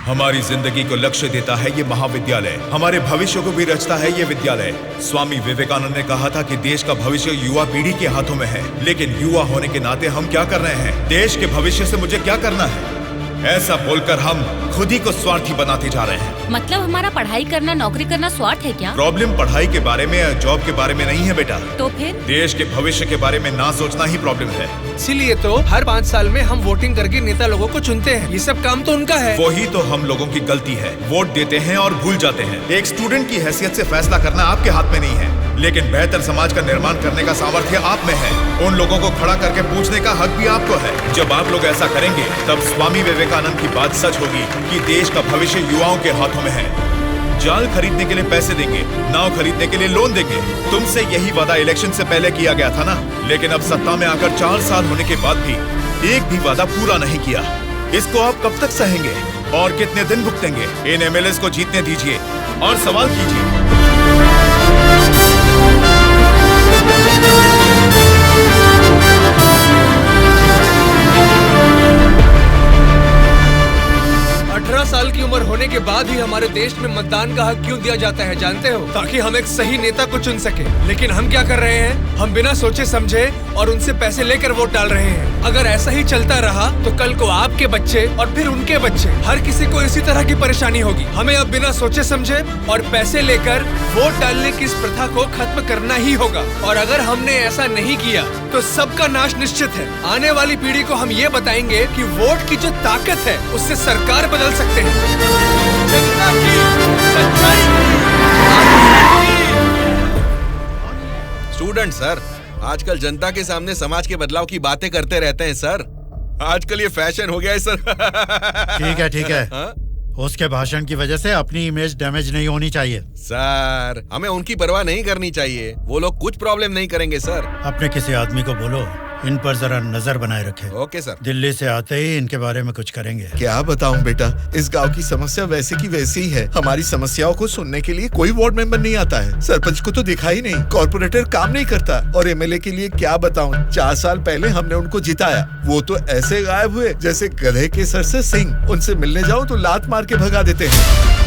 हमारी जिंदगी को लक्ष्य देता है ये महाविद्यालय, हमारे भविष्य को भी रचता है ये विद्यालय। स्वामी विवेकानंद ने कहा था कि देश का भविष्य युवा पीढ़ी के हाथों में है, लेकिन युवा होने के नाते हम क्या कर रहे हैं? देश के भविष्य से मुझे क्या करना है, ऐसा बोलकर हम खुद ही को स्वार्थी बनाते जा रहे हैं। मतलब हमारा पढ़ाई करना, नौकरी करना स्वार्थ है क्या? प्रॉब्लम पढ़ाई के बारे में या जॉब के बारे में नहीं है बेटा, तो फिर देश के भविष्य के बारे में ना सोचना ही प्रॉब्लम है। इसीलिए तो हर 5 साल में हम वोटिंग करके नेता लोगों को चुनते हैं, ये सब काम तो उनका है। वही तो हम लोगों की गलती है, वोट देते हैं और भूल जाते हैं। एक स्टूडेंट की हैसियत से फैसला करना आपके हाथ में नहीं है, लेकिन बेहतर समाज का निर्माण करने का सामर्थ्य आप में है। उन लोगों को खड़ा करके पूछने का हक भी आपको है। जब आप लोग ऐसा करेंगे तब स्वामी विवेकानंद की बात सच होगी कि देश का भविष्य युवाओं के हाथों में है। जाल खरीदने के लिए पैसे देंगे, नाव खरीदने के लिए लोन देंगे। तुमसे यही वादा इलेक्शन से पहले किया गया था ना, लेकिन अब सत्ता में आकर 4 साल होने के बाद भी एक भी वादा पूरा नहीं किया। इसको आप कब तक सहेंगे और कितने दिन भुगतेंगे? इन एमएलएस को जीतने दीजिए और सवाल कीजिए। 18 साल की उम्र होने के बाद ही हमारे देश में मतदान का हक क्यों दिया जाता है जानते हो? ताकि हम एक सही नेता को चुन सके। लेकिन हम क्या कर रहे हैं? हम बिना सोचे समझे और उनसे पैसे लेकर वोट डाल रहे हैं। अगर ऐसा ही चलता रहा तो कल को आपके बच्चे और फिर उनके बच्चे, हर किसी को इसी तरह की परेशानी होगी। हमें अब बिना सोचे समझे और पैसे लेकर वोट डालने की इस प्रथा को खत्म करना ही होगा। और अगर हमने ऐसा नहीं किया तो सबका नाश निश्चित है। आने वाली पीढ़ी को हम ये बताएंगे कि वोट की जो ताकत है उससे सरकार बदल सकते हैं। जनता की सच्चाई। स्टूडेंट सर, आजकल जनता के सामने समाज के बदलाव की बातें करते रहते हैं सर। आजकल ये फैशन हो गया है सर। ठीक है। हाँ? उसके भाषण की वजह से अपनी इमेज डैमेज नहीं होनी चाहिए। सर, हमें उनकी परवाह नहीं करनी चाहिए, वो लोग कुछ प्रॉब्लम नहीं करेंगे सर। अपने किसी आदमी को बोलो इन पर जरा नजर बनाए रखे। Okay sir. दिल्ली से आते ही इनके बारे में कुछ करेंगे। क्या बताऊं बेटा, इस गांव की समस्या वैसे की वैसी ही है। हमारी समस्याओं को सुनने के लिए कोई वार्ड मेंबर नहीं आता है। सरपंच को तो दिखा ही नहीं, कॉर्पोरेटर काम नहीं करता, और एमएलए के लिए क्या बताऊं, 4 साल पहले हमने उनको जिताया, वो तो ऐसे गायब हुए जैसे गधे के सर से सिंह। उनसे मिलने जाओ तो लात मार के भगा देते हैं।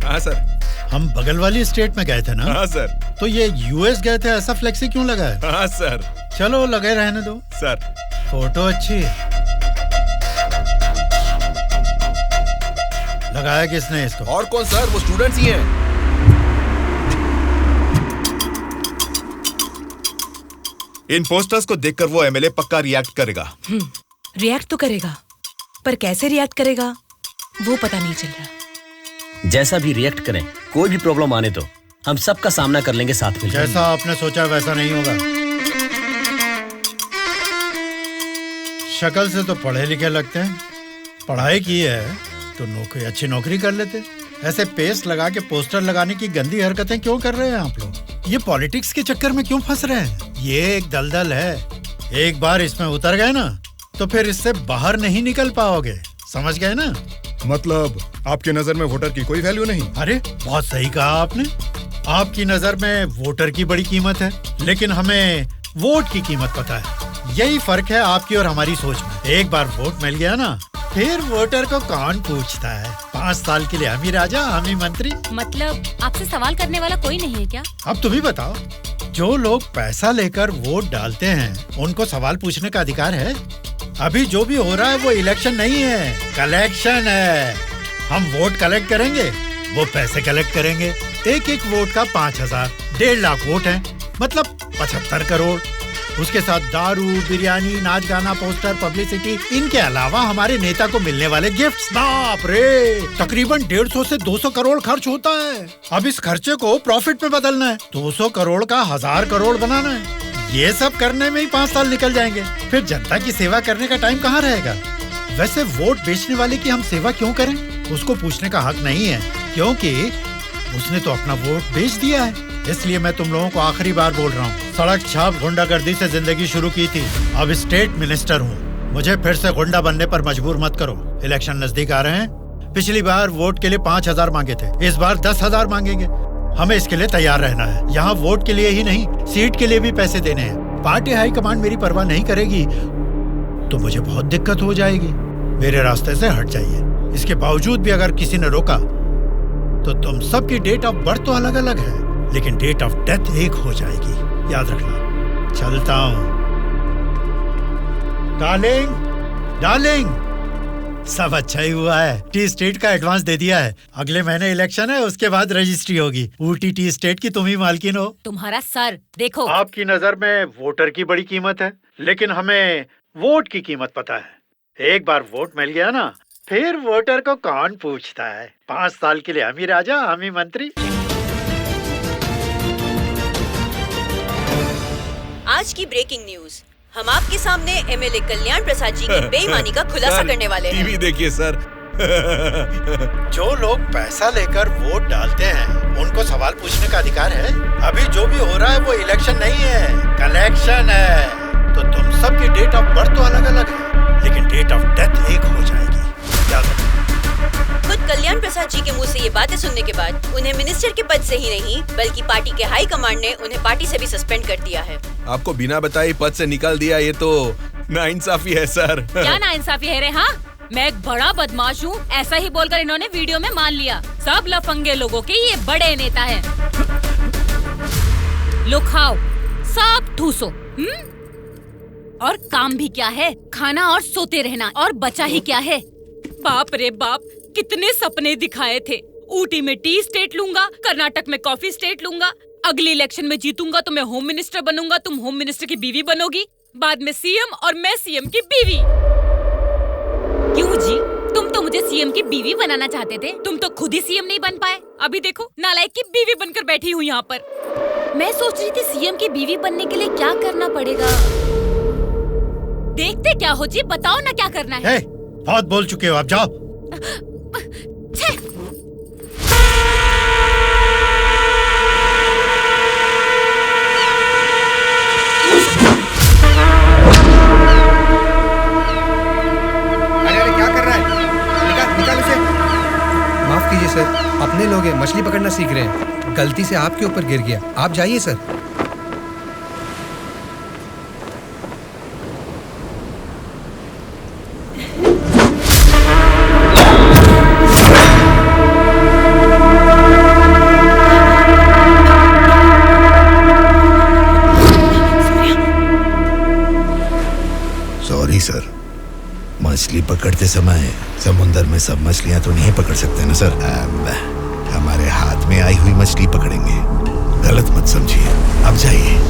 हाँ सर। हम बगल वाली स्टेट में गए थे ना? हाँ सर। तो ये यूएस गए थे, ऐसा फ्लेक्सी क्यों लगा है? हाँ सर। चलो लगे रहने दो सर। फोटो अच्छी है। लगाया किसने इसको? और कौन सर, वो स्टूडेंट्स ही हैं। इन पोस्टर्स को देखकर वो एमएलए पक्का रिएक्ट करेगा। रिएक्ट तो करेगा, पर कैसे रिएक्ट करेगा वो पता नहीं चल रहा। जैसा भी रिएक्ट करें, कोई भी प्रॉब्लम आने तो हम सबका सामना कर लेंगे साथ में। जैसा आपने सोचा वैसा नहीं होगा। शक्ल से तो पढ़े लिखे लगते हैं, पढ़ाई की है तो नौकरी, अच्छी नौकरी कर लेते। ऐसे पेस्ट लगा के पोस्टर लगाने की गंदी हरकतें क्यों कर रहे हैं आप लोग? ये पॉलिटिक्स के चक्कर में क्यों फंस रहे हैं? ये एक दलदल है, एक बार इसमें उतर गए ना तो फिर इससे बाहर नहीं निकल पाओगे। समझ गए ना? मतलब आपकी नजर में वोटर की कोई वैल्यू नहीं? अरे बहुत सही कहा आपने। आपकी नजर में वोटर की बड़ी कीमत है, लेकिन हमें वोट की कीमत पता है। यही फर्क है आपकी और हमारी सोच में। एक बार वोट मिल गया ना, फिर वोटर को कौन पूछता है? 5 साल के लिए हम ही राजा, हम ही मंत्री। मतलब आपसे सवाल करने वाला कोई नहीं है क्या? अब तुम ही बताओ, जो लोग पैसा लेकर वोट डालते हैं उनको सवाल पूछने का अधिकार है? अभी जो भी हो रहा है वो इलेक्शन नहीं है, कलेक्शन है। हम वोट कलेक्ट करेंगे, वो पैसे कलेक्ट करेंगे। एक एक वोट का 5,000, 1.5 लाख वोट हैं, मतलब 75 करोड़। उसके साथ दारू, बिरयानी, नाच गाना, पोस्टर, पब्लिसिटी, इनके अलावा हमारे नेता को मिलने वाले गिफ्ट्स। बाप रे, तकरीबन 150 से 200 करोड़ खर्च होता है। अब इस खर्चे को प्रॉफिट में बदलना है, 200 करोड़ का 1000 करोड़ बनाना है। ये सब करने में ही 5 साल निकल जाएंगे। फिर जनता की सेवा करने का टाइम कहाँ रहेगा? वैसे वोट बेचने वाले की हम सेवा क्यों करें? उसको पूछने का हक नहीं है, क्योंकि उसने तो अपना वोट बेच दिया है। इसलिए मैं तुम लोगों को आखिरी बार बोल रहा हूँ, सड़क छाप गुंडागर्दी से जिंदगी शुरू की थी, अब स्टेट मिनिस्टर हूँ। मुझे फिर से गुंडा बनने पर मजबूर मत करो। इलेक्शन नजदीक आ रहे हैं। पिछली बार वोट के लिए 5,000 मांगे थे, इस बार 10,000 मांगेंगे। हमें इसके लिए तैयार रहना है। यहाँ वोट के लिए ही नहीं, सीट के लिए भी पैसे देने हैं। पार्टी हाईकमांड मेरी परवाह नहीं करेगी तो मुझे बहुत दिक्कत हो जाएगी। मेरे रास्ते से हट जाइए। इसके बावजूद भी अगर किसी ने रोका तो तुम सबकी डेट ऑफ बर्थ तो अलग अलग है, लेकिन डेट ऑफ डेथ एक हो जाएगी, याद रखना। चलता हूँ। डार्लिंग, सब अच्छा ही हुआ है। टी स्टेट का एडवांस दे दिया है। अगले महीने इलेक्शन है, उसके बाद रजिस्ट्री होगी। ऊटी टी स्टेट की तुम ही मालकिन हो। तुम्हारा सर देखो। आपकी नजर में वोटर की बड़ी कीमत है, लेकिन हमें वोट की कीमत पता है। एक बार वोट मिल गया ना, फिर वोटर को कौन पूछता है। 5 साल के लिए हम ही राजा, हम ही मंत्री। आज की ब्रेकिंग न्यूज, हम आपके सामने एमएलए कल्याण प्रसाद जी की बेईमानी का खुलासा करने वाले हैं। टीवी देखिए सर। जो लोग पैसा लेकर वोट डालते हैं, उनको सवाल पूछने का अधिकार है। अभी जो भी हो रहा है वो इलेक्शन नहीं है, कलेक्शन है। तो तुम सबकी डेट ऑफ बर्थ तो अलग अलग है, लेकिन डेट ऑफ डेथ एक हो जाएगी, याद रखना। खुद कल्याण प्रसाद जी के मुंह से ये बातें सुनने के बाद उन्हें मिनिस्टर के पद से ही नहीं, बल्कि पार्टी के हाई कमांड ने उन्हें पार्टी से भी सस्पेंड कर दिया है। आपको बिना बताए पद से निकाल दिया, ये तो नाइंसाफी है सर। क्या नाइंसाफी है रे? हाँ, मैं एक बड़ा बदमाश हूँ, ऐसा ही बोलकर इन्होंने वीडियो में मान लिया। सब लफंगे लोगों के ये बड़े नेता हैं। लो खाओ, सब ठूसो। और काम भी क्या है? खाना और सोते रहना। और बचा ही क्या है? बाप रे बाप, कितने सपने दिखाए थे। ऊटी में टी स्टेट लूंगा, कर्नाटक में कॉफी स्टेट लूंगा, अगली इलेक्शन में जीतूंगा तो मैं होम मिनिस्टर बनूंगा, तुम होम मिनिस्टर की बीवी बनोगी, बाद में सीएम और मैं सीएम की बीवी। क्यों जी, तुम तो मुझे सीएम की बीवी बनाना चाहते थे, तुम तो खुद ही सीएम नहीं बन पाए। अभी देखो, नालायक की बीवी बनकर बैठी हूँ यहाँ पर। मैं सोच रही थी सीएम की बीवी बनने के लिए क्या करना पड़ेगा। देखते क्या हो जी, बताओ ना क्या करना है। बहुत बोल चुके हो, आप जाओ। माफ कीजिए सर, अपने लोग हैं, मछली पकड़ना सीख रहे हैं। गलती से आपके ऊपर गिर गया, आप जाइए सर। सॉरी सर, मछली पकड़ते समय समुंदर में सब मछलियां तो नहीं पकड़ सकते ना सर। हमारे हाथ में आई हुई मछली पकड़ेंगे, गलत मत समझिए। अब जाइए।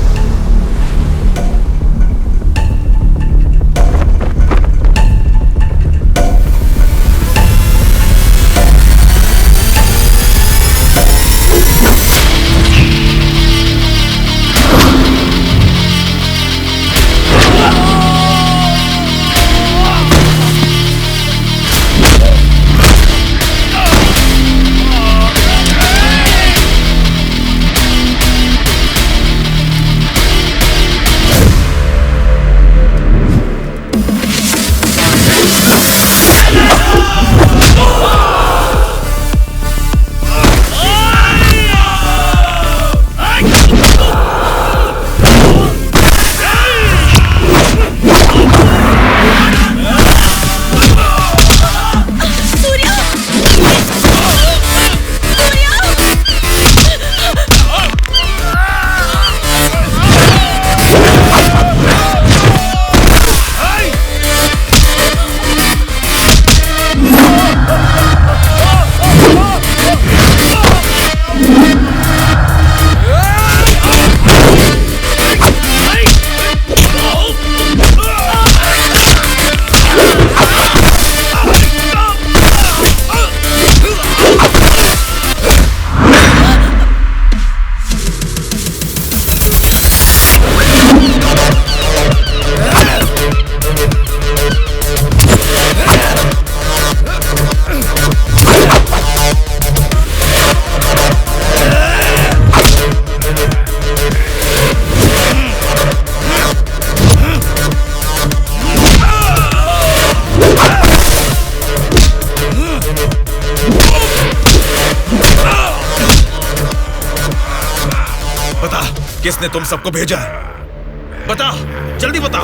किसने तुम सबको भेजा है? बता, जल्दी बता।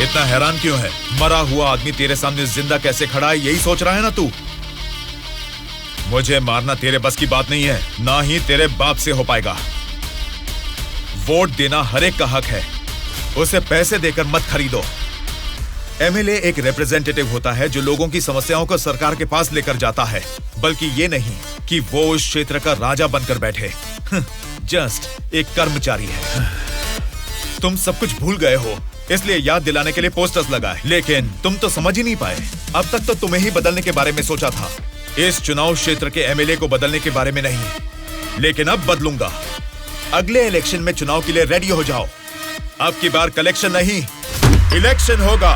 इतना हैरान क्यों है? मरा हुआ आदमी तेरे सामने जिंदा कैसे खड़ा है, यही सोच रहा है ना तू? मुझे मारना तेरे बस की बात नहीं है, ना ही तेरे बाप से हो पाएगा। वोट देना हर एक का हक है, उसे पैसे देकर मत खरीदो। एमएलए एक रिप्रेजेंटेटिव होता है जो लोगों की समस्याओं को सरकार के पास लेकर जाता है, बल्कि ये नहीं कि वो उस क्षेत्र का राजा बनकर बैठे। जस्ट एक कर्मचारी है। तुम सब कुछ भूल गए हो, इसलिए याद दिलाने के लिए पोस्टर्स लगाए, लेकिन तुम तो समझ ही नहीं पाए। अब तक तो तुम्हें ही बदलने के बारे में सोचा था, इस चुनाव क्षेत्र के एमएलए को बदलने के बारे में नहीं। लेकिन अब बदलूंगा। अगले इलेक्शन में चुनाव के लिए रेडी हो जाओ। अब की बार कलेक्शन नहीं, इलेक्शन होगा।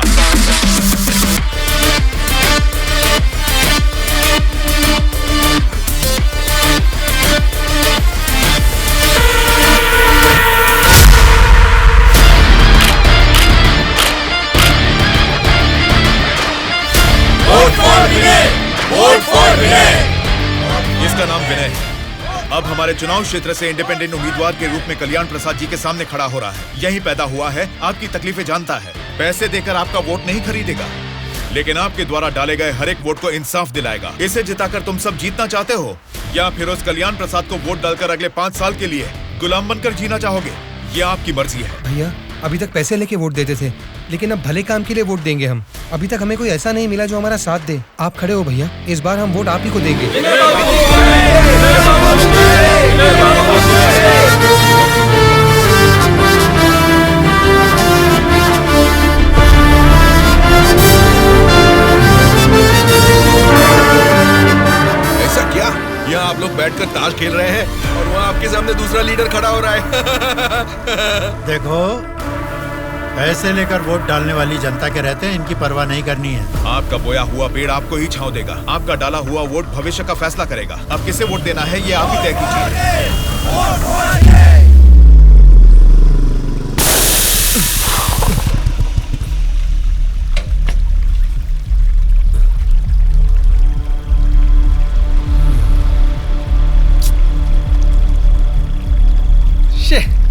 Vote for Vinay, vote for Vinay. इसका नाम विनय है। अब हमारे चुनाव क्षेत्र से इंडिपेंडेंट उम्मीदवार के रूप में कल्याण प्रसाद जी के सामने खड़ा हो रहा है। यही पैदा हुआ है, आपकी तकलीफें जानता है, पैसे देकर आपका वोट नहीं खरीदेगा, लेकिन आपके द्वारा डाले गए हर एक वोट को इंसाफ दिलाएगा। इसे जिताकर तुम सब जीतना चाहते हो, या फिर उस कल्याण प्रसाद को वोट डालकर अगले 5 साल के लिए गुलाम बनकर जीना चाहोगे? ये आपकी मर्जी है। भैया, अभी तक पैसे लेके वोट देते थे, लेकिन अब भले काम के लिए वोट देंगे हम। अभी तक हमें कोई ऐसा नहीं मिला जो हमारा साथ दे। आप खड़े हो भैया, इस बार हम वोट आप ही को देंगे। ऐसा क्या? यहाँ आप लोग बैठकर ताश खेल रहे हैं और वहाँ आपके सामने दूसरा लीडर खड़ा हो रहा है। देखो, पैसे लेकर वोट डालने वाली जनता के रहते हैं, इनकी परवाह नहीं करनी है। आपका बोया हुआ पेड़ आपको ही छांव देगा, आपका डाला हुआ वोट भविष्य का फैसला करेगा। अब किसे वोट देना है, ये आप ही तय कीजिए।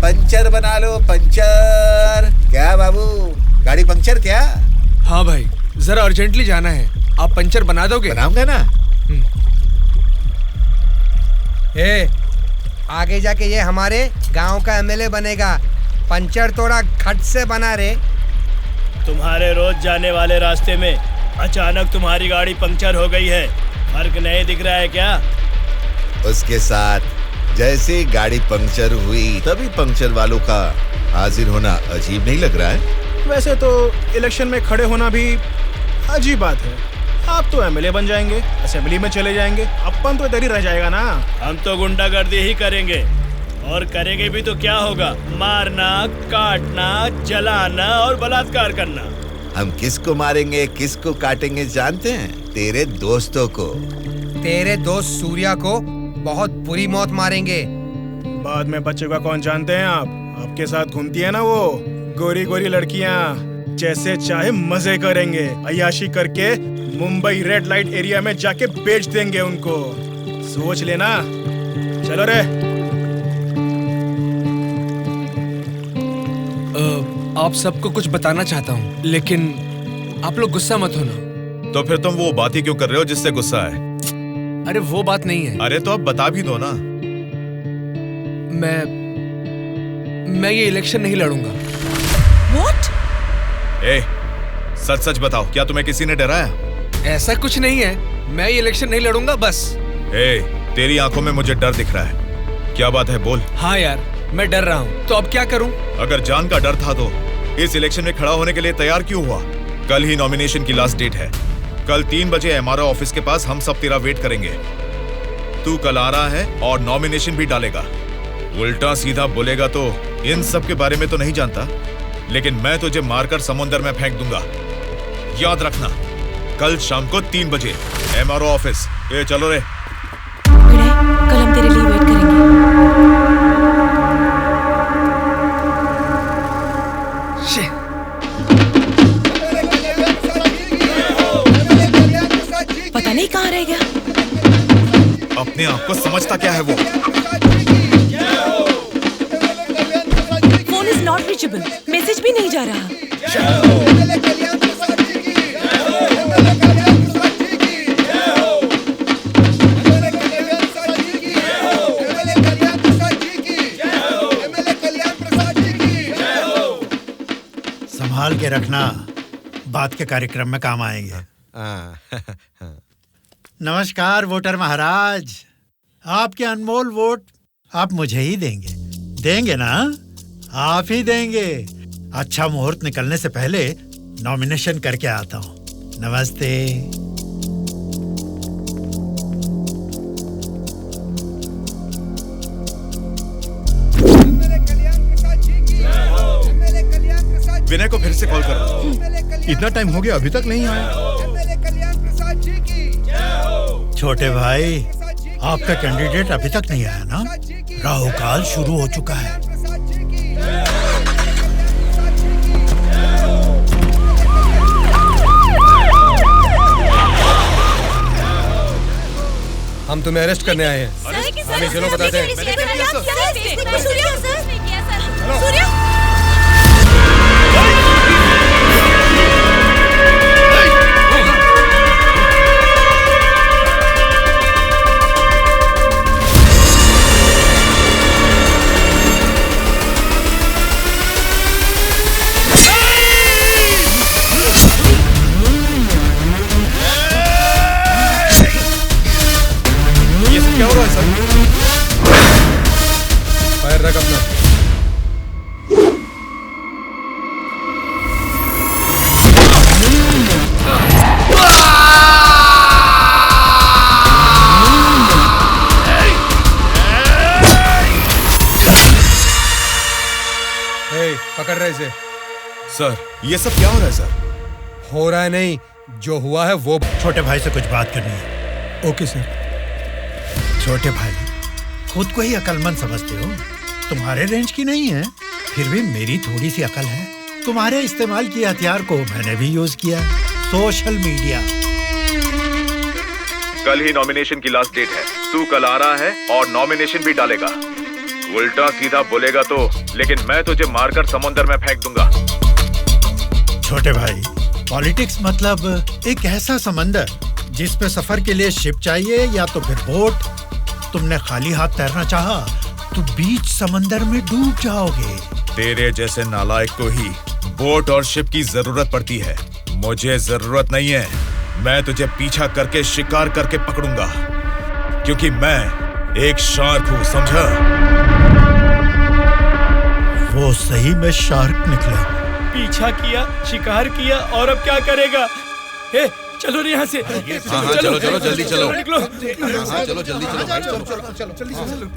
पंचर बना लो, पंचर। क्या बाबू, गाड़ी पंचर क्या? हाँ भाई, जरा अर्जेंटली जाना है, आप पंचर बना दोगे? बनाऊंगा ना। आगे जाके ये हमारे गांव का एमएलए बनेगा। पंचर थोड़ा खट से बना रे। तुम्हारे रोज जाने वाले रास्ते में अचानक तुम्हारी गाड़ी पंक्चर हो गई है, फर्क नहीं दिख रहा है क्या? उसके साथ जैसे गाड़ी पंक्चर हुई तभी पंक्चर वालों का हाजिर होना अजीब नहीं लग रहा है? वैसे तो इलेक्शन में खड़े होना भी अजीब बात है। आप तो एमएलए बन जाएंगे, असेंबली में चले जाएंगे, अपन तो इधर ही रह जाएगा ना। हम तो गुंडागर्दी ही करेंगे, और करेंगे भी तो क्या होगा? मारना, काटना, जलाना और बलात्कार करना। हम किसको मारेंगे, किसको काटेंगे जानते हैं? तेरे दोस्तों को। तेरे दोस्त सूर्या को बहुत बुरी मौत मारेंगे। बाद में बच्चों का कौन जानते हैं आप? आपके साथ घूमती है ना वो गोरी गोरी लड़कियां, जैसे चाहे मजे करेंगे, अय्याशी करके मुंबई रेड लाइट एरिया में जाके बेच देंगे उनको। सोच लेना। चलो रे। आप सबको कुछ बताना चाहता हूँ, लेकिन आप लोग गुस्सा मत होना। तो फिर तुम वो बात ही क्यों कर रहे हो जिससे गुस्सा है? अरे वो बात नहीं है। अरे तो अब बता भी दो ना। मैं ये इलेक्शन नहीं लड़ूंगा। What? सच सच बताओ, क्या तुम्हें किसी ने डराया? ऐसा कुछ नहीं है, मैं ये इलेक्शन नहीं लड़ूंगा बस। तेरी आंखों में मुझे डर दिख रहा है, क्या बात है बोल। हाँ यार, मैं डर रहा हूँ, तो अब क्या करूँ? अगर जान का डर था तो इस इलेक्शन में खड़ा होने के लिए तैयार क्यों हुआ? कल ही नॉमिनेशन की लास्ट डेट है। कल 3 बजे एमआरओ ऑफिस के पास हम सब तेरा वेट करेंगे। तू कल आ रहा है और नॉमिनेशन भी डालेगा। उल्टा सीधा बोलेगा तो इन सब के बारे में तो नहीं जानता, लेकिन मैं तुझे मारकर समुंदर में फेंक दूंगा। याद रखना, कल शाम को 3 बजे एमआरओ ऑफिस। चलो रे। कल हम तेरे लिए वेट करेंगे। पता नहीं कहाँ अपने आप को समझता क्या है वो? Phone is not reachable, message भी नहीं जा रहा। संभाल के रखना, बात के कार्यक्रम में काम आएंगे। नमस्कार वोटर महाराज, आपके अनमोल वोट आप मुझे ही देंगे। देंगे ना? आप ही देंगे। अच्छा मुहूर्त निकलने से पहले नॉमिनेशन करके आता हूँ। नमस्ते। विनय को फिर से कॉल करो। इतना टाइम हो गया अभी तक नहीं आया। छोटे भाई, आपका कैंडिडेट अभी तक नहीं आया ना? राहु काल शुरू हो चुका है। हम तुम्हें अरेस्ट करने आए हैं। हमें चलो बताते हैं। क्या हो रहा है सर? फायर रख अपना। पकड़ रहे इसे। सर ये सब क्या हो रहा है सर? हो रहा है नहीं, जो हुआ है वो। छोटे भाई से कुछ बात करनी है। Okay sir. छोटे भाई, खुद को ही अकलमंद समझते हो, तुम्हारे रेंज की नहीं है, फिर भी मेरी थोड़ी सी अकल है। तुम्हारे इस्तेमाल किए हथियार को मैंने भी यूज किया, सोशल मीडिया। कल ही नॉमिनेशन की लास्ट डेट है। तू कल आ रहा है और नॉमिनेशन भी डालेगा। उल्टा सीधा बोलेगा तो, लेकिन मैं तुझे मारकर समुद्र में फेंक दूंगा। छोटे भाई, पॉलिटिक्स मतलब एक ऐसा समंदर जिस पे सफर के लिए शिप चाहिए या तो फिर बोट। तुमने खाली हाथ तैरना चाहा तो बीच समंदर में डूब जाओगे। तेरे जैसे नालायक को ही बोट और शिप की जरूरत पड़ती है, मुझे जरूरत नहीं है। मैं तुझे पीछा करके शिकार करके पकड़ूंगा, क्योंकि मैं एक शार्क हूँ, समझा? वो सही में शार्क निकला। पीछा किया, शिकार किया, और अब क्या करेगा? हे, चलो रे यहाँ से। हाँ, चलो चलो जल्दी चलो। निकलो। हाँ, चलो जल्दी चलो भाई, चलो।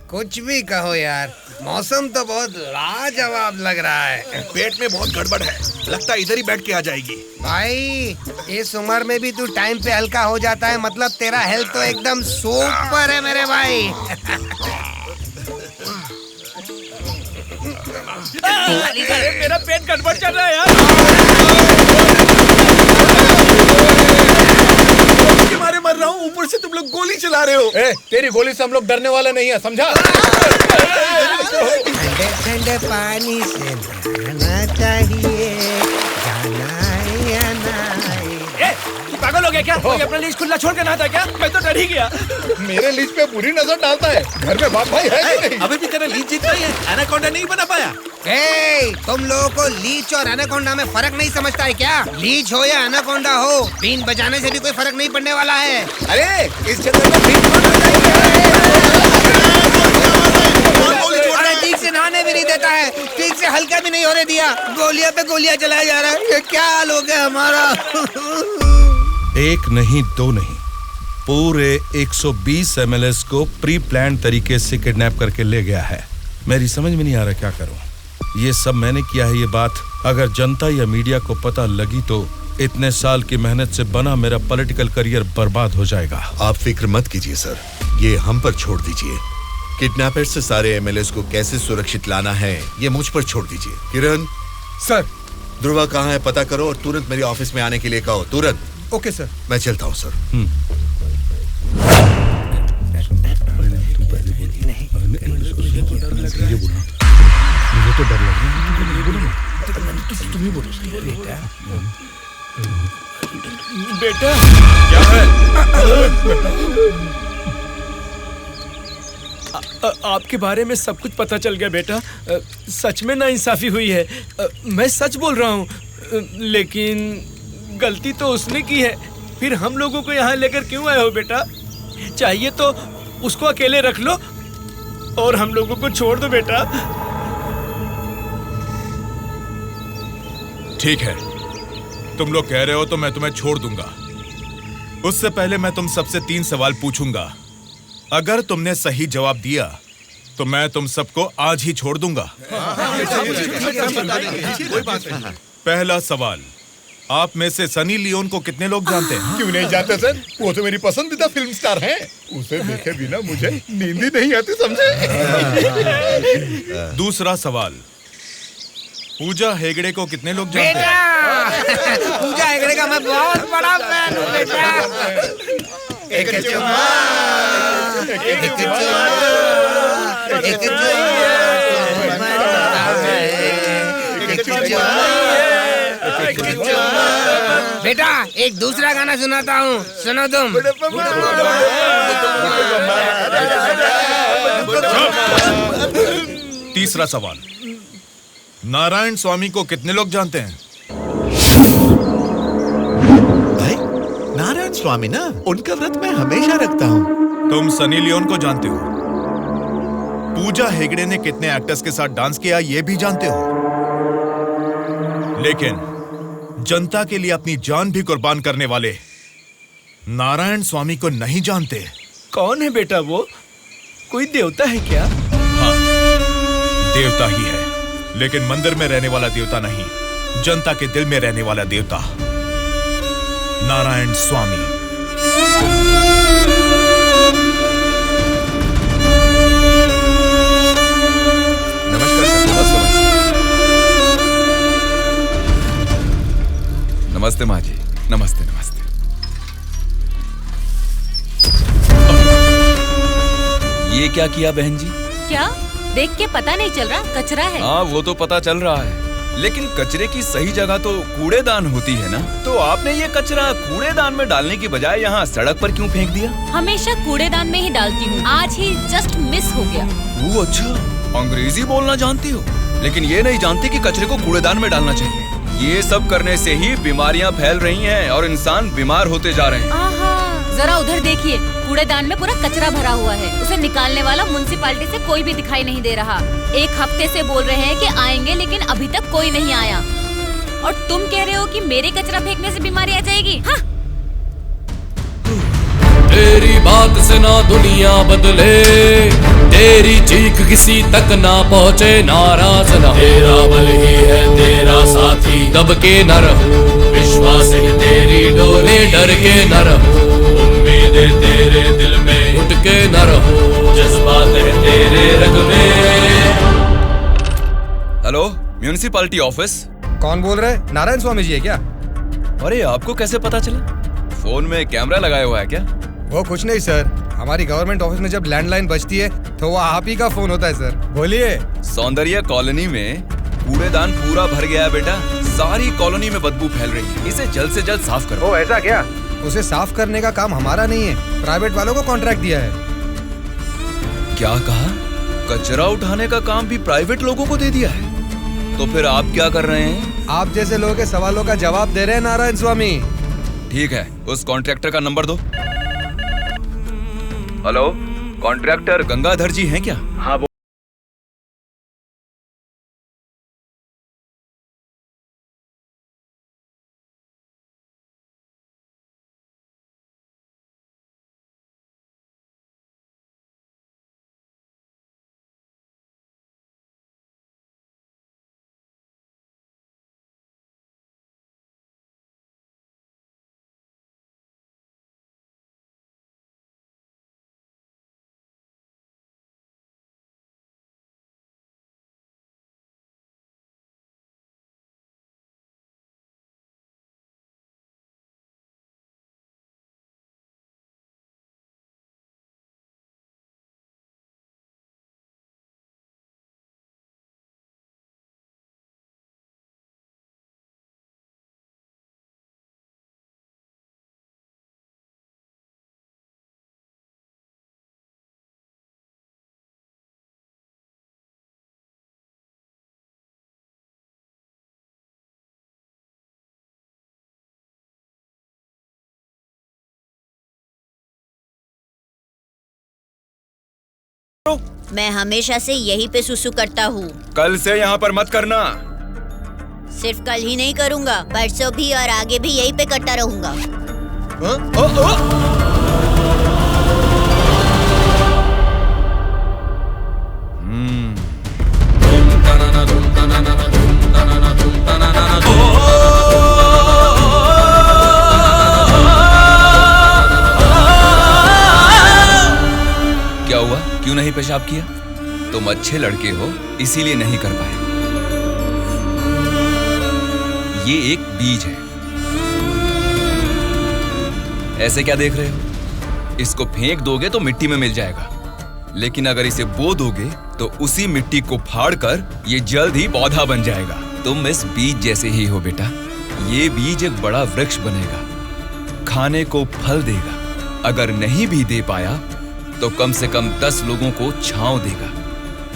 कुछ भी कहो यार, मौसम तो बहुत लाजवाब लग रहा है। पेट में बहुत गड़बड़ है, लगता है इधर ही बैठ के आ जाएगी। भाई इस उम्र में भी तू टाइम पे हल्का हो जाता है, मतलब तेरा हेल्थ तो एकदम सुपर है मेरे भाई। मेरा पेट गड़बड़ चल रहा है यार। मारे मर रहा हूँ, ऊपर से तुम लोग गोली चला रहे हो। तेरी गोली से हम लोग डरने वाले नहीं है, समझा? ठंडे ठंडे पानी से नहाना चाहिए, जाना या ना। तू पागल हो गया क्या? कोई अपना लीज खुला छोड़ के नहाता है क्या? मैं तो डर ही गया। मेरे लीज पे बुरी नजर डालता है। घर में बाप भाई है कि नहीं? अभी भी तेरा लीज जीतना ही है, एनाकोंडा नहीं बना पाया। तुम लोगों को लीच और एनाकोंडा में फर्क नहीं समझता है क्या? लीच हो या एनाकोंडा हो, बीन बजाने से भी कोई फर्क नहीं पड़ने वाला है। अरे इस जंगल में बीन ठीक से नहाने भी नहीं देता है, ठीक से हल्का भी नहीं होने दिया, गोलियां पे गोलियां चलाया जा रहा है। ये क्या हाल हो गया हमारा? एक नहीं, दो नहीं, पूरे 120 एमएलएस को प्री प्लान तरीके से किडनैप करके ले गया है। मेरी समझ में नहीं आ रहा क्या करूं। ये सब मैंने किया है। ये बात अगर जनता या मीडिया को पता लगी तो इतने साल की मेहनत से बना मेरा पॉलिटिकल करियर बर्बाद हो जाएगा। आप फिक्र मत कीजिए सर, ये हम पर छोड़ दीजिए। किडनैपर्स से सारे एमएलएस को कैसे सुरक्षित लाना है ये मुझ पर छोड़ दीजिए। किरण सर, ध्रुवा कहाँ है पता करो और तुरंत मेरे ऑफिस में आने के लिए कहो, तुरंत। Okay sir. मैं चलता हूँ सर। तो डर लग रहा है। बोलो ना, तुम ही बोलो सही। बेटा क्या है? आपके बारे में सब कुछ पता चल गया बेटा। सच में नाइंसाफी हुई है। मैं सच बोल रहा हूँ, लेकिन गलती तो उसने की है। फिर हम लोगों को यहाँ लेकर क्यों आए हो बेटा? चाहिए तो उसको अकेले रख लो और हम लोगों को छोड़ दो बेटा। ठीक है, तुम लोग कह रहे हो तो मैं तुम्हें छोड़ दूंगा। उससे पहले मैं तुम सबसे 3 सवाल पूछूंगा। अगर तुमने सही जवाब दिया तो मैं तुम सबको आज ही छोड़ दूंगा। पहला सवाल, आप में से सनी लियोन को कितने लोग जानते हैं? क्यों नहीं जानते सर, वो तो मेरी पसंदीदा फिल्म स्टार हैं। उसे देखे बिना मुझे नींद ही नहीं आती, समझे? दूसरा सवाल, पूजा हेगड़े को कितने लोग जानते हैं? पूजा हेगड़े का मैं बहुत बड़ा फैन हूँ बेटा। एक चुम्मा, एक चुम्मा, एक चुम्मा। बेटा एक दूसरा गाना सुनाता हूँ, सुनो तुम। तीसरा सवाल, नारायण स्वामी को कितने लोग जानते हैं? भाई नारायण स्वामी ना, उनका व्रत मैं हमेशा रखता हूँ। तुम सनी लियोन को जानते हो? पूजा हेगड़े ने कितने एक्टर्स के साथ डांस किया ये भी जानते हो? लेकिन जनता के लिए अपनी जान भी कुर्बान करने वाले नारायण स्वामी को नहीं जानते। कौन है बेटा वो? कोई देवता है क्या? हाँ, देवता ही है, लेकिन मंदिर में रहने वाला देवता नहीं, जनता के दिल में रहने वाला देवता, नारायण स्वामी। नमस्कार सर। नमस्ते माँ जी। नमस्ते नमस्ते। ये क्या किया बहन जी? क्या देख के पता नहीं चल रहा? कचरा है। हाँ वो तो पता चल रहा है, लेकिन कचरे की सही जगह तो कूड़ेदान होती है ना। तो आपने ये कचरा कूड़ेदान में डालने की बजाय यहाँ सड़क पर क्यों फेंक दिया? हमेशा कूड़ेदान में ही डालती हूँ, आज ही जस्ट मिस हो गया। वो अच्छा, अंग्रेजी बोलना जानती हो, लेकिन ये नहीं जानती कि कचरे को कूड़ेदान में डालना चाहिए। ये सब करने से ही बीमारियां फैल रही हैं और इंसान बीमार होते जा रहे हैं। आहा, जरा उधर देखिए, कूड़ेदान में पूरा कचरा भरा हुआ है। उसे निकालने वाला म्युनिसिपैलिटी से कोई भी दिखाई नहीं दे रहा। 1 हफ्ते से बोल रहे हैं कि आएंगे, लेकिन अभी तक कोई नहीं आया। और तुम कह रहे हो कि मेरे कचरा फेंकने से बीमारी आ जाएगी? हाँ? तेरी बात से ना दुनिया बदले, तेरी चीख किसी तक ना पहुँचे, नाराज ना। तेरा बल ही है तेरा साथी, दब के न रहो, विश्वास है तेरी डोले, डर के न रहो, उम्मीदें तेरे दिल में उठ के न रहो, जज्बात है तेरे रग में। Hello, municipality office. कौन बोल रहे हैं? नारायण स्वामी जी है क्या? अरे आपको कैसे पता चला? फोन में कैमरा लगाया हुआ है क्या? वो कुछ नहीं सर, हमारी गवर्नमेंट ऑफिस में जब लैंडलाइन बजती है तो वो आप ही का फोन होता है सर। बोलिए। सौंदर्य कॉलोनी में कूड़ेदान पूरा भर गया है बेटा, सारी कॉलोनी में बदबू फैल रही है, इसे जल्द से जल्द साफ करो। ऐसा क्या? उसे साफ करने का काम हमारा नहीं है, प्राइवेट वालों को कॉन्ट्रैक्ट दिया है। क्या कहा? कचरा उठाने का काम भी प्राइवेट लोगों को दे दिया है? तो फिर आप क्या कर रहे हैं? आप जैसे लोगों के सवालों का जवाब दे रहे हैं नारायण स्वामी। ठीक है, उस कॉन्ट्रैक्टर का नंबर दो। हेलो, कॉन्ट्रैक्टर गंगाधर जी हैं क्या? हाँ मैं हमेशा से यहीं पे सुसु करता हूँ। कल से यहाँ पर मत करना। सिर्फ कल ही नहीं करूँगा, परसों भी और आगे भी यहीं पे करता रहूँगा। क्या हुआ? क्यों नहीं पेशाब किया? तुम अच्छे लड़के हो, इसीलिए नहीं कर पाए। ये एक बीज है। ऐसे क्या देख रहे हो? इसको फेंक दोगे तो मिट्टी में मिल जाएगा, लेकिन अगर इसे बो दोगे तो उसी मिट्टी को फाड़कर ये जल्द ही पौधा बन जाएगा। तुम इस बीज जैसे ही हो बेटा। ये बीज एक बड़ा वृक्ष बनेगा, खाने को फल देगा। अगर नहीं भी दे पाया तो कम से कम 10 लोगों को छांव देगा,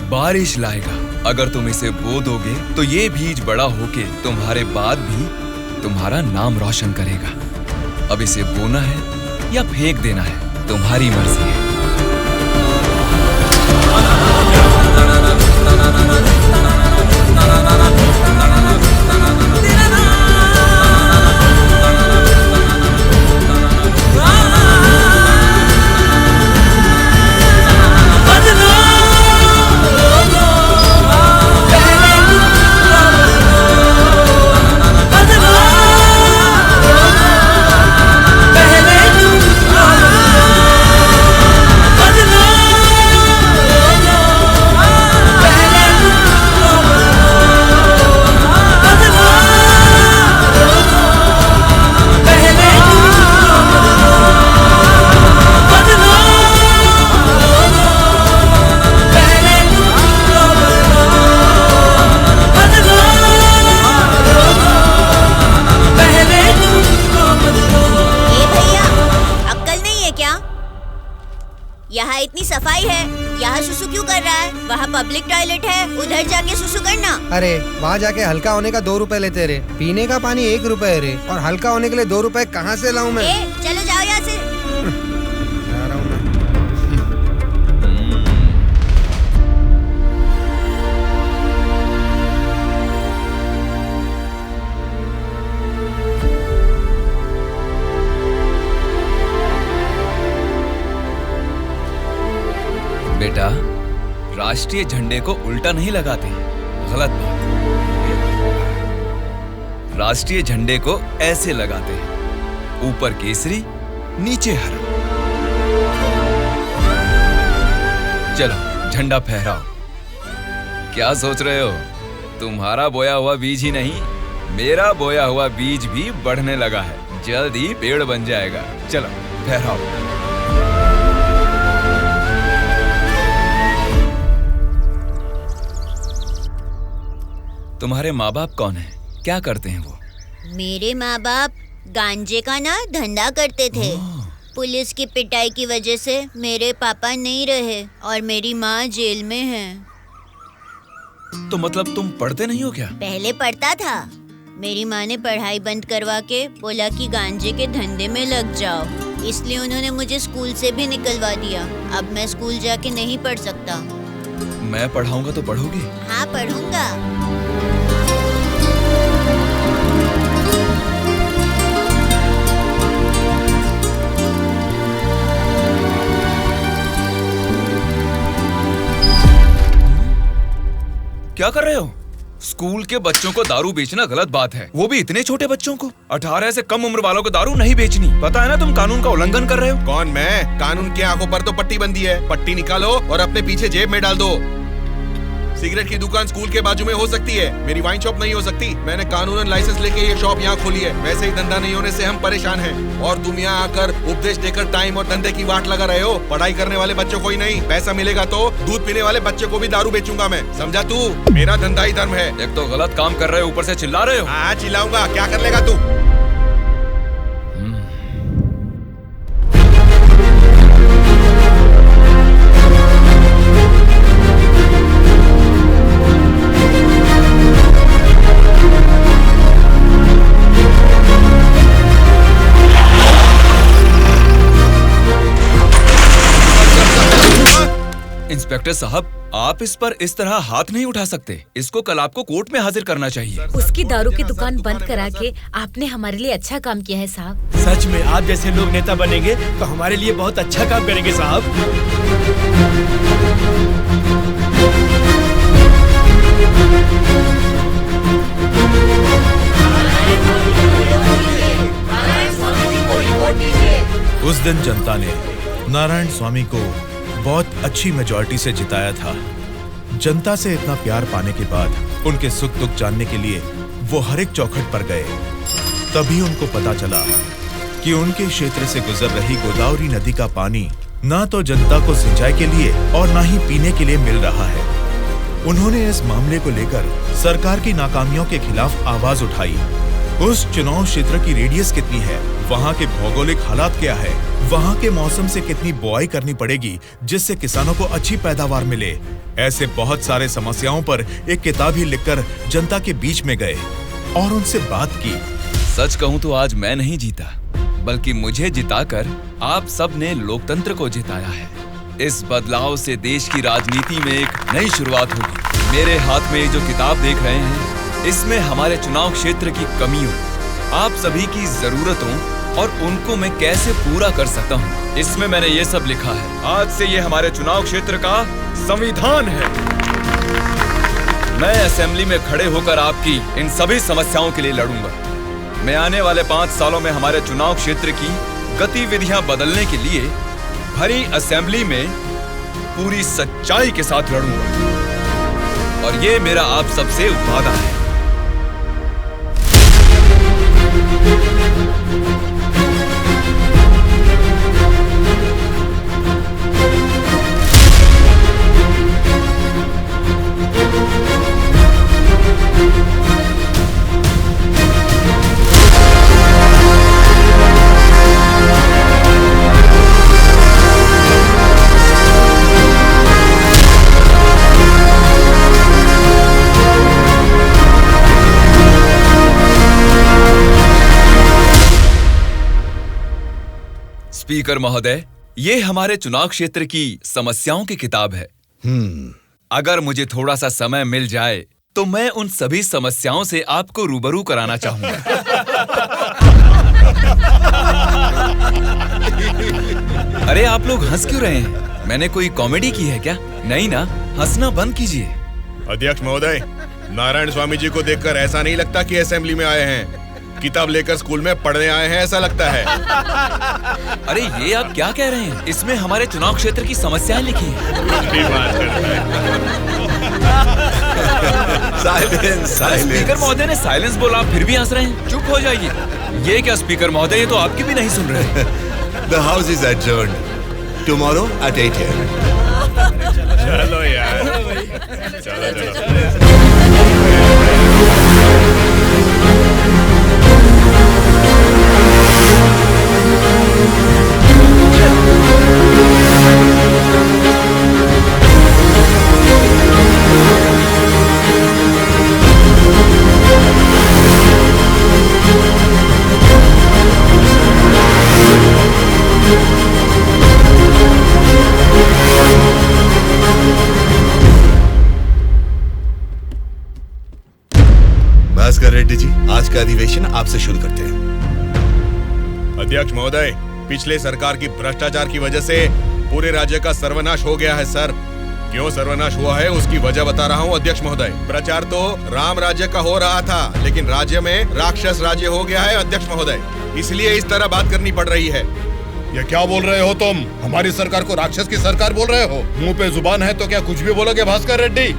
बारिश लाएगा। अगर तुम इसे बो दोगे तो ये बीज बड़ा होके तुम्हारे बाद भी तुम्हारा नाम रोशन करेगा। अब इसे बोना है या फेंक देना है, तुम्हारी मर्जी है। यहाँ इतनी सफाई है, यहाँ सुसु क्यों कर रहा है? वहाँ पब्लिक टॉयलेट है, उधर जाके सुसु करना। अरे वहाँ जाके हल्का होने का 2 रुपए लेते रे, पीने का पानी 1 रुपए रे, और हल्का होने के लिए 2 रुपए कहाँ से लाऊं मैं? चलो जाओ यहाँ से। जा रहा हूँ मैं। बेटा, राष्ट्रीय झंडे को उल्टा नहीं लगाते, गलत बात। राष्ट्रीय झंडे को ऐसे लगाते हैं, ऊपर केसरी, नीचे हरा। चलो झंडा फहराओ। क्या सोच रहे हो? तुम्हारा बोया हुआ बीज ही नहीं, मेरा बोया हुआ बीज भी बढ़ने लगा है, जल्द ही पेड़ बन जाएगा। चलो फहराओ। तुम्हारे माँ बाप कौन हैं? क्या करते हैं वो? मेरे माँ बाप गांजे का ना धंधा करते थे। पुलिस की पिटाई की वजह से मेरे पापा नहीं रहे और मेरी माँ जेल में है। तो मतलब तुम पढ़ते नहीं हो क्या? पहले पढ़ता था, मेरी माँ ने पढ़ाई बंद करवा के बोला कि गांजे के धंधे में लग जाओ, इसलिए उन्होंने मुझे स्कूल से भी निकलवा दिया। अब मैं स्कूल जाके नहीं पढ़ सकता। मैं पढ़ाऊंगा तो पढ़ोगी? हाँ पढ़ूंगा। क्या कर रहे हो? स्कूल के बच्चों को दारू बेचना गलत बात है, वो भी इतने छोटे बच्चों को। 18 से कम उम्र वालों को दारू नहीं बेचनी। पता है ना तुम कानून का उल्लंघन कर रहे हो। कौन मैं? कानून की आंखों पर तो पट्टी बंदी है। पट्टी निकालो और अपने पीछे जेब में डाल दो। सिगरेट की दुकान स्कूल के बाजू में हो सकती है, मेरी वाइन शॉप नहीं हो सकती। मैंने कानूनन लाइसेंस लेके ये शॉप यहाँ खोली है। वैसे ही धंधा नहीं होने से हम परेशान हैं और तुम यहाँ आकर उपदेश देकर टाइम और धंधे की वाट लगा रहे हो। पढ़ाई करने वाले बच्चों को ही नहीं, पैसा मिलेगा तो दूध पीने वाले बच्चे को भी दारू बेचूंगा मैं, समझा तू? मेरा धंधा ही धर्म है। एक तो गलत काम कर रहे हो, ऊपर से चिल्ला रहे हो। हाँ चिल्लाऊंगा, क्या कर लेगा तू? इंस्पेक्टर साहब, आप इस पर इस तरह हाथ नहीं उठा सकते। इसको कल आपको कोर्ट में हाजिर करना चाहिए। उसकी दारू की दुकान बंद करा के आपने हमारे लिए अच्छा काम किया है साहब। सच में आप जैसे लोग नेता बनेंगे तो हमारे लिए बहुत अच्छा काम करेंगे साहब। उस दिन जनता ने नारायण स्वामी को बहुत अच्छी मेजॉरिटी से जिताया था। जनता से इतना प्यार पाने के बाद उनके सुख दुख जानने के लिए वो हर एक चौखट पर गए। तभी उनको पता चला कि उनके क्षेत्र से गुजर रही गोदावरी नदी का पानी ना तो जनता को सिंचाई के लिए और ना ही पीने के लिए मिल रहा है। उन्होंने इस मामले को लेकर सरकार की नाकामियों के खिलाफ आवाज उठाई। उस चुनाव क्षेत्र की रेडियस कितनी है, वहाँ के भौगोलिक हालात क्या है, वहाँ के मौसम से कितनी बुआई करनी पड़ेगी जिससे किसानों को अच्छी पैदावार मिले, ऐसे बहुत सारे समस्याओं पर एक किताब ही लिखकर जनता के बीच में गए और उनसे बात की। सच कहूँ तो आज मैं नहीं जीता, बल्कि मुझे जिताकर आप सब ने लोकतंत्र को जिताया है। इस बदलाव से देश की राजनीति में एक नई शुरुआत होगी। मेरे हाथ में ये जो किताब देख रहे हैं, इसमें हमारे चुनाव क्षेत्र की कमियों, आप सभी की जरूरतों और उनको मैं कैसे पूरा कर सकता हूँ, इसमें मैंने ये सब लिखा है। आज से ये हमारे चुनाव क्षेत्र का संविधान है। मैं असेंबली में खड़े होकर आपकी इन सभी समस्याओं के लिए लड़ूंगा। मैं आने वाले 5 सालों में हमारे चुनाव क्षेत्र की गतिविधियां बदलने के लिए भरी असेंबली में पूरी सच्चाई के साथ लड़ूंगा और ये मेरा आप सबसे वादा है। स्पीकर महोदय, ये हमारे चुनाव क्षेत्र की समस्याओं की किताब है। अगर मुझे थोड़ा सा समय मिल जाए तो मैं उन सभी समस्याओं से आपको रूबरू कराना चाहूंगा। अरे आप लोग हंस क्यों रहे हैं? मैंने कोई कॉमेडी की है क्या? नहीं ना, हंसना बंद कीजिए। अध्यक्ष महोदय, नारायण स्वामी जी को देखकर ऐसा नहीं लगता कि असेंबली में आए हैं, किताब लेकर स्कूल में पढ़ने आए हैं ऐसा लगता है। अरे ये आप क्या कह रहे हैं? इसमें हमारे चुनाव क्षेत्र की समस्याएं लिखी हैं। स्पीकर महोदय ने साइलेंस बोला, फिर भी हंस रहे हैं। चुप हो जाइए। ये क्या स्पीकर महोदय, ये तो आपकी भी नहीं सुन रहे। The house is adjourned. Tomorrow at 8 AM. चलो यार, चलो। भास्कर रेड्डी जी, आज का अधिवेशन आपसे शुरू करते हैं। अध्यक्ष महोदय, पिछले सरकार की भ्रष्टाचार की वजह से पूरे राज्य का सर्वनाश हो गया है सर। क्यों सर्वनाश हुआ है उसकी वजह बता रहा हूँ अध्यक्ष महोदय। प्रचार तो राम राज्य का हो रहा था, लेकिन राज्य में राक्षस राज्य हो गया है अध्यक्ष महोदय, इसलिए इस तरह बात करनी पड़ रही है। ये क्या बोल रहे हो तुम? हमारी सरकार को राक्षस की सरकार बोल रहे हो? मुंह पे जुबान है तो क्या कुछ भी बोलोगे भास्कर रेड्डी?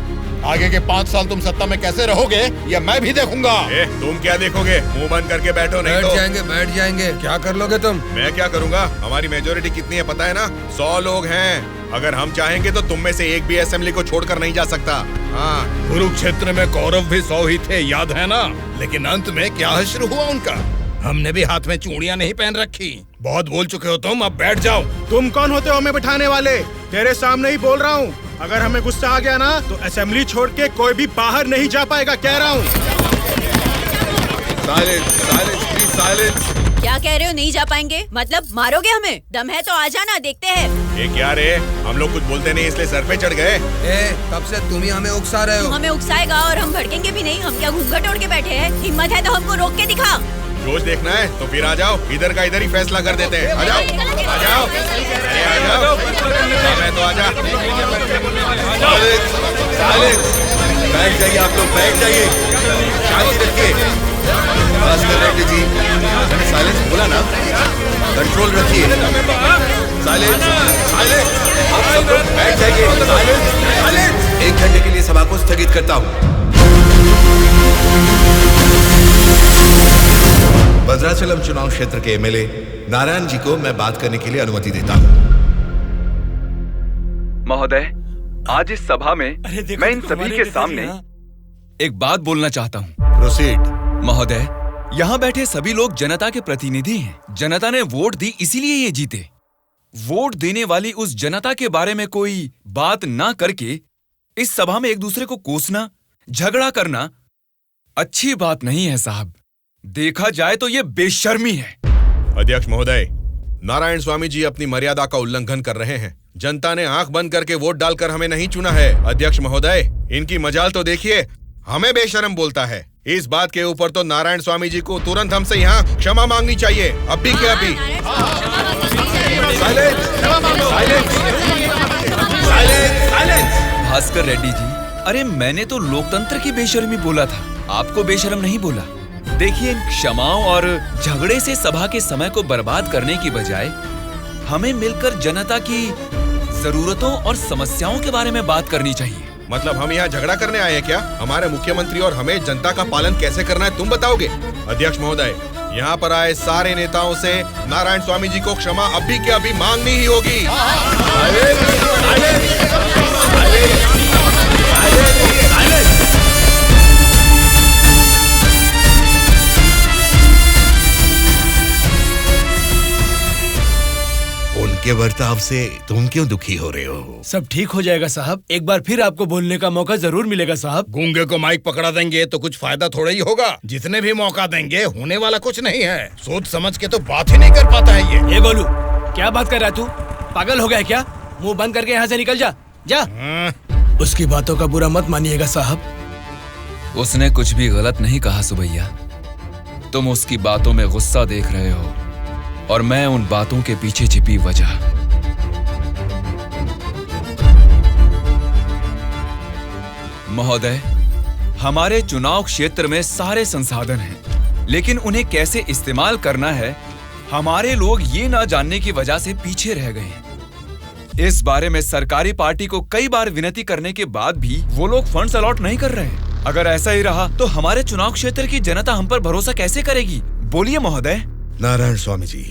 आगे के 5 साल तुम सत्ता में कैसे रहोगे ये मैं भी देखूंगा। तुम क्या देखोगे? मुंह बंद करके बैठो, नहीं तो बैठ जाएंगे। क्या कर लोगे तुम? मैं क्या करूंगा? हमारी मेजोरिटी कितनी है पता है ना? 100 लोग हैं। अगर हम चाहेंगे तो तुम में से एक भी असेंबली को छोड़कर नहीं जा सकता। हाँ, कुरुक्षेत्र में कौरव भी 100 ही थे, याद है ना? लेकिन अंत में क्या हश्र हुआ उनका? हमने भी हाथ में चूड़ियां नहीं पहन रखी। बहुत बोल चुके हो तुम, अब बैठ जाओ। तुम कौन होते हो हमें बिठाने वाले? तेरे सामने ही बोल रहा हूँ, अगर हमें गुस्सा आ गया ना तो असेंबली छोड़ के कोई भी बाहर नहीं जा पाएगा, कह रहा हूँ। क्या कह रहे हो? नहीं जा पाएंगे मतलब मारोगे हमें? दम है तो आ जाना, देखते हैं। ये क्या रे, हम लोग कुछ बोलते नहीं इसलिए सर पे चढ़ गए। तब से तुम ही हमें उकसा रहे तू हमें उकसाएगा और हम भड़केंगे भी नहीं। हम क्या घूंघट ओढ़ के बैठे हैं? हिम्मत है तो हमको रोक के दिखा। रोज देखना है तो फिर आ जाओ, इधर का इधर ही फैसला कर देते हैं। आ जाओ, आ जाओ, अरे आ जाओ, मैं तो आ जा। बैठ जाइए आप लोग, बैठ जाइए, शांति रखिए। भास्कर रेड्डी जी, मैंने साइलेंस बोला ना, कंट्रोल रखिए। साइलेंस, साइलेंस, आप सब लोग बैठ जाइए। Silence, silence. 1 घंटे के लिए सभा को स्थगित करता हूँ। भद्राचलम चुनाव क्षेत्र के एमएलए नारायण जी को मैं बात करने के लिए अनुमति देता हूँ। महोदय, आज इस सभा में मैं इन सभी के सामने एक बात बोलना चाहता हूँ। प्रोसीड। महोदय, यहाँ बैठे सभी लोग जनता के प्रतिनिधि हैं। जनता ने वोट दी इसीलिए ये जीते। वोट देने वाली उस जनता के बारे में कोई बात ना करके इस सभा में एक दूसरे को कोसना, झगड़ा करना अच्छी बात नहीं है साहब। देखा जाए तो ये बेशर्मी है। अध्यक्ष महोदय, नारायण स्वामी जी अपनी मर्यादा का उल्लंघन कर रहे हैं। जनता ने आंख बंद करके वोट डालकर हमें नहीं चुना है। अध्यक्ष महोदय, इनकी मजाल तो देखिए, हमें बेशर्म बोलता है। इस बात के ऊपर तो नारायण स्वामी जी को तुरंत हमसे यहाँ क्षमा मांगनी चाहिए, अभी के अभी। भास्कर रेड्डी जी, अरे मैंने तो लोकतंत्र की बेशर्मी बोला था, आपको बेशर्म नहीं बोला। देखिए, इन क्षमाओं और झगड़े से सभा के समय को बर्बाद करने की बजाय हमें मिलकर जनता की जरूरतों और समस्याओं के बारे में बात करनी चाहिए। मतलब हम यहाँ झगड़ा करने आए हैं क्या? हमारे मुख्यमंत्री और हमें जनता का पालन कैसे करना है तुम बताओगे? अध्यक्ष महोदय, यहाँ पर आए सारे नेताओं से नारायण स्वामी जी को क्षमा अभी के अभी मांगनी ही होगी। उनके बर्ताव से तुम क्यों दुखी हो रहे हो? सब ठीक हो जाएगा साहब, एक बार फिर आपको बोलने का मौका जरूर मिलेगा साहब। गूंगे को माइक पकड़ा देंगे तो कुछ फायदा थोड़ा ही होगा। जितने भी मौका देंगे होने वाला कुछ नहीं है। सोच समझ के तो बात ही नहीं कर पाता है ये बोलू, क्या बात कर रहा है तू? पागल हो गया है क्या? मुंह बंद करके यहाँ से निकल जा, जा। उसकी बातों का बुरा मत मानिएगा साहब। उसने कुछ भी गलत नहीं कहा सुबैया। तुम उसकी बातों में गुस्सा देख रहे हो और मैं उन बातों के पीछे छिपी वजह। महोदय, हमारे चुनाव क्षेत्र में सारे संसाधन हैं, लेकिन उन्हें कैसे इस्तेमाल करना है हमारे लोग ये ना जानने की वजह से पीछे रह गए हैं। इस बारे में सरकारी पार्टी को कई बार विनती करने के बाद भी वो लोग फंड्स अलॉट नहीं कर रहे। अगर ऐसा ही रहा तो हमारे चुनाव क्षेत्र की जनता हम पर भरोसा कैसे करेगी? बोलिए महोदय। नारायण स्वामी जी,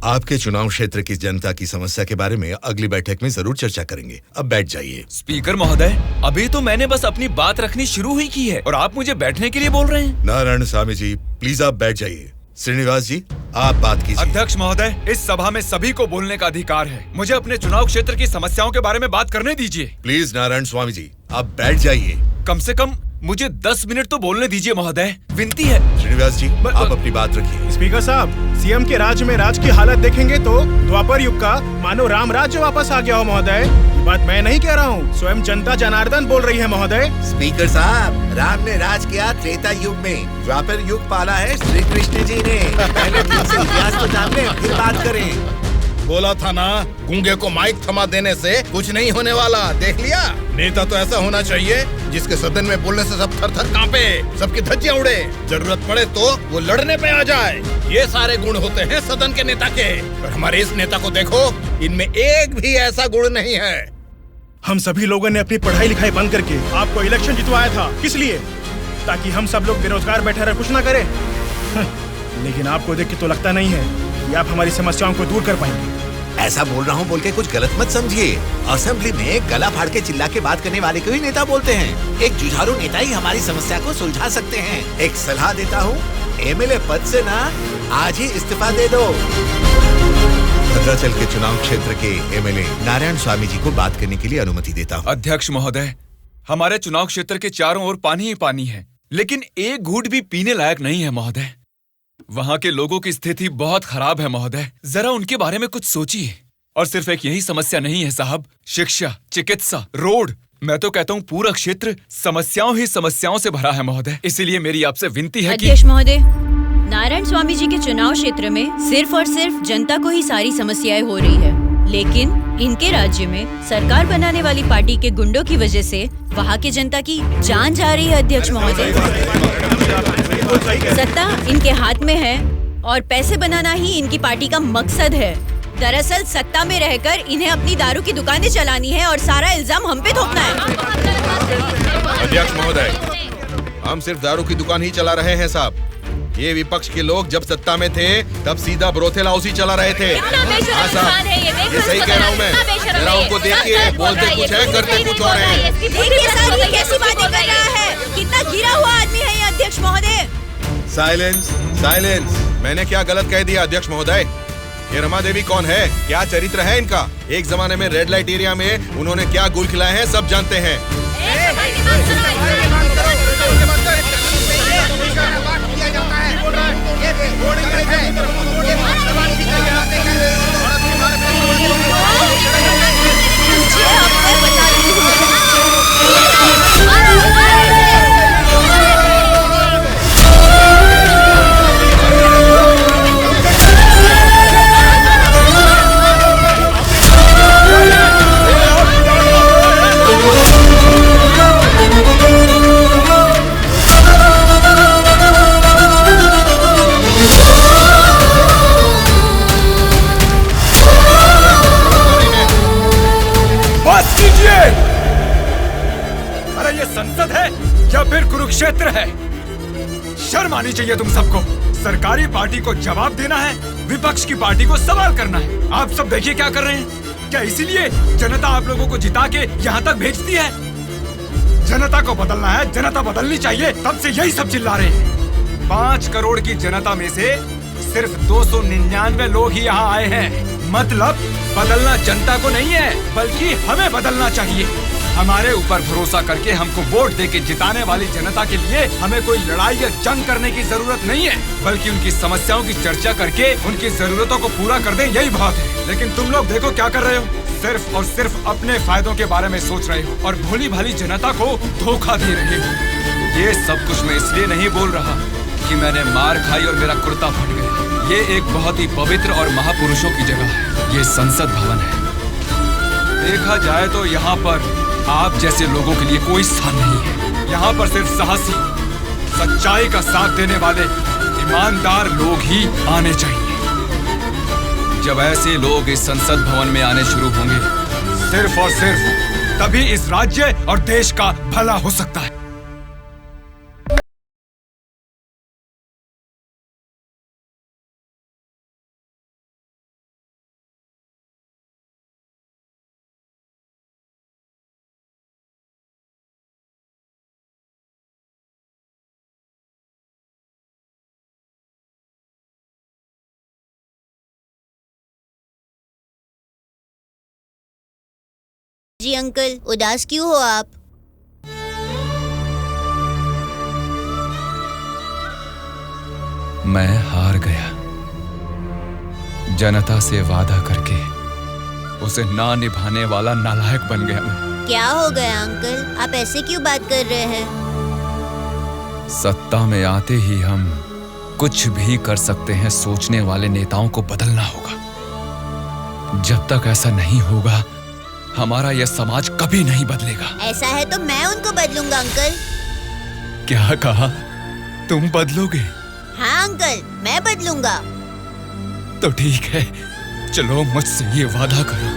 आपके चुनाव क्षेत्र की जनता की समस्या के बारे में अगली बैठक में जरूर चर्चा करेंगे। अब बैठ जाइए। स्पीकर महोदय, अभी तो मैंने बस अपनी बात रखनी शुरू ही की है और आप मुझे बैठने के लिए बोल रहे हैं। नारायण स्वामी जी, प्लीज आप बैठ जाइए। श्रीनिवास जी, आप बात कीजिए। अध्यक्ष महोदय, इस सभा में सभी को बोलने का अधिकार है। मुझे अपने चुनाव क्षेत्र की समस्याओं के बारे में बात करने दीजिए। प्लीज नारायण स्वामी जी, आप बैठ जाइए। कम से कम मुझे 10 मिनट तो बोलने दीजिए महोदय, विनती है। श्रीनिवास जी, आप अपनी बात रखिए। स्पीकर साहब, सीएम के राज में राज की हालत देखेंगे तो द्वापर युग का मानो राम राज्य वापस आ गया हो महोदय। ये बात मैं नहीं कह रहा हूँ, स्वयं जनता जनार्दन बोल रही है महोदय। स्पीकर साहब, राम ने राज किया त्रेता युग में, द्वापर युग पाला है श्री कृष्ण जी ने। पहले ठीक से इतिहास तो जान ले, फिर बात करें। बोला था ना, गूंगे को माइक थमा देने से कुछ नहीं होने वाला। देख लिया, नेता तो ऐसा होना चाहिए जिसके सदन में बोलने से सब थर थर कांपे, सबकी धज्जियां उड़े, जरूरत पड़े तो वो लड़ने पे आ जाए। ये सारे गुण होते हैं सदन के नेता के। और हमारे इस नेता को देखो, इनमें एक भी ऐसा गुण नहीं है। हम सभी लोगों ने अपनी पढ़ाई लिखाई बंद करके आपको इलेक्शन जितवाया था, किस लिए? ताकि हम सब लोग बेरोजगार बैठे रहे, कुछ ना करें। लेकिन आपको देख के तो लगता नहीं है कि आप हमारी समस्याओं को दूर कर पाएंगे। ऐसा बोल रहा हूँ बोल के कुछ गलत मत समझिए। असेंबली में गला फाड़ के चिल्ला के बात करने वाले को ही नेता बोलते हैं। एक जुझारू नेता ही हमारी समस्या को सुलझा सकते हैं। एक सलाह देता हूँ, एमएलए पद से ना आज ही इस्तीफा दे दो। भद्राचल के चुनाव क्षेत्र के एमएलए नारायण स्वामी जी को बात करने के लिए अनुमति देता हूँ। अध्यक्ष महोदय, हमारे चुनाव क्षेत्र के चारों ओर पानी ही पानी है, लेकिन एक घूंट भी पीने लायक नहीं है महोदय। वहाँ के लोगों की स्थिति बहुत खराब है महोदय, जरा उनके बारे में कुछ सोचिए। और सिर्फ एक यही समस्या नहीं है साहब, शिक्षा, चिकित्सा, रोड, मैं तो कहता हूँ पूरा क्षेत्र समस्याओं ही समस्याओं से भरा है महोदय। इसीलिए मेरी आपसे विनती है कि अध्यक्ष महोदय, नारायण स्वामी जी के चुनाव क्षेत्र में सिर्फ और सिर्फ जनता को ही सारी समस्याएं हो रही है, लेकिन इनके राज्य में सरकार बनाने वाली पार्टी के गुंडों की वजह से वहाँ के जनता की जान जा रही है। अध्यक्ष महोदय, सत्ता इनके हाथ में है और पैसे बनाना ही इनकी पार्टी का मकसद है। दरअसल सत्ता में रहकर इन्हें अपनी दारू की दुकानें चलानी है और सारा इल्जाम हम पे थोपना है। अध्यक्ष महोदय, हम सिर्फ दारू की दुकान ही चला रहे हैं साहब। ये विपक्ष के लोग जब सत्ता में थे तब सीधा ब्रोथेल हाउस ही चला रहे थे। हाँ साहब, ये सही कह रहा हूँ मैं। जरा उनको देखिए, बोलते कुछ है करते कुछ और है। देखिए सर, ये कैसी बातें कर रहा है, कितना गिरा हुआ आदमी है ये अध्यक्ष महोदय। Silence, silence. मैंने क्या गलत कह दिया अध्यक्ष महोदय? ये रमा देवी कौन है, क्या चरित्र है इनका? एक जमाने में रेड लाइट एरिया में उन्होंने क्या गुल खिलाए हैं सब जानते हैं। अरे ये संसद है या फिर कुरुक्षेत्र है? शर्म आनी चाहिए तुम सबको। सरकारी पार्टी को जवाब देना है, विपक्ष की पार्टी को सवाल करना है। आप सब देखिए क्या कर रहे हैं। क्या इसीलिए जनता आप लोगों को जिता के यहाँ तक भेजती है? जनता को बदलना है, जनता बदलनी चाहिए, तब से यही सब चिल्ला रहे हैं। 5 करोड़ की जनता में से सिर्फ 299 लोग ही यहाँ आए हैं। मतलब बदलना जनता को नहीं है, बल्कि हमें बदलना चाहिए। हमारे ऊपर भरोसा करके हमको वोट देके जिताने वाली जनता के लिए हमें कोई लड़ाई या जंग करने की जरूरत नहीं है, बल्कि उनकी समस्याओं की चर्चा करके उनकी जरूरतों को पूरा कर दें, यही बहुत है। लेकिन तुम लोग देखो क्या कर रहे हो, सिर्फ और सिर्फ अपने फायदों के बारे में सोच रहे हो और भोली भाली जनता को धोखा दे रहे हो। ये सब कुछ मैं इसलिए नहीं बोल रहा कि मैंने मार खाई और मेरा कुर्ता फट गया। ये एक बहुत ही पवित्र और महापुरुषों की जगह है, ये संसद भवन है। देखा जाए तो यहाँ पर आप जैसे लोगों के लिए कोई स्थान नहीं है। यहाँ पर सिर्फ साहसी, सच्चाई का साथ देने वाले ईमानदार लोग ही आने चाहिए। जब ऐसे लोग इस संसद भवन में आने शुरू होंगे, सिर्फ और सिर्फ तभी इस राज्य और देश का भला हो सकता है। जी अंकल, उदास क्यों हो आप? मैं हार गया। जनता से वादा करके उसे ना निभाने वाला नालायक बन गया मैं। क्या हो गया अंकल, आप ऐसे क्यों बात कर रहे हैं? सत्ता में आते ही हम कुछ भी कर सकते हैं सोचने वाले नेताओं को बदलना होगा। जब तक ऐसा नहीं होगा, हमारा यह समाज कभी नहीं बदलेगा। ऐसा है तो मैं उनको बदलूंगा अंकल। क्या कहा? तुम बदलोगे? हाँ अंकल, मैं बदलूंगा। तो ठीक है, चलो मुझसे ये वादा करो।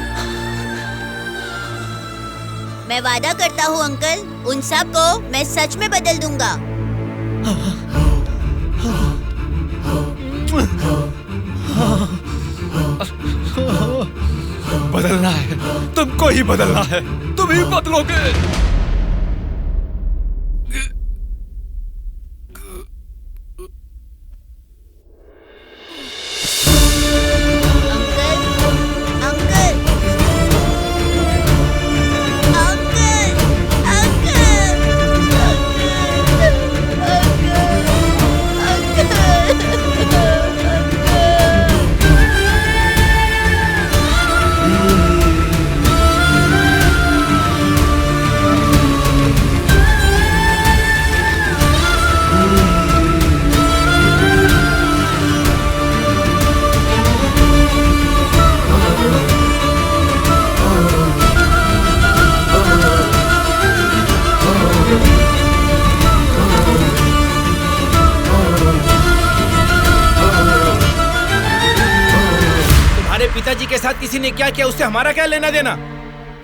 मैं वादा करता हूँ अंकल, उन सब को मैं सच में बदल दूंगा। बदलना है, तुमको ही बदलना है, तुम ही बदलोगे। जनता जी के साथ किसी ने क्या किया उससे हमारा क्या लेना देना?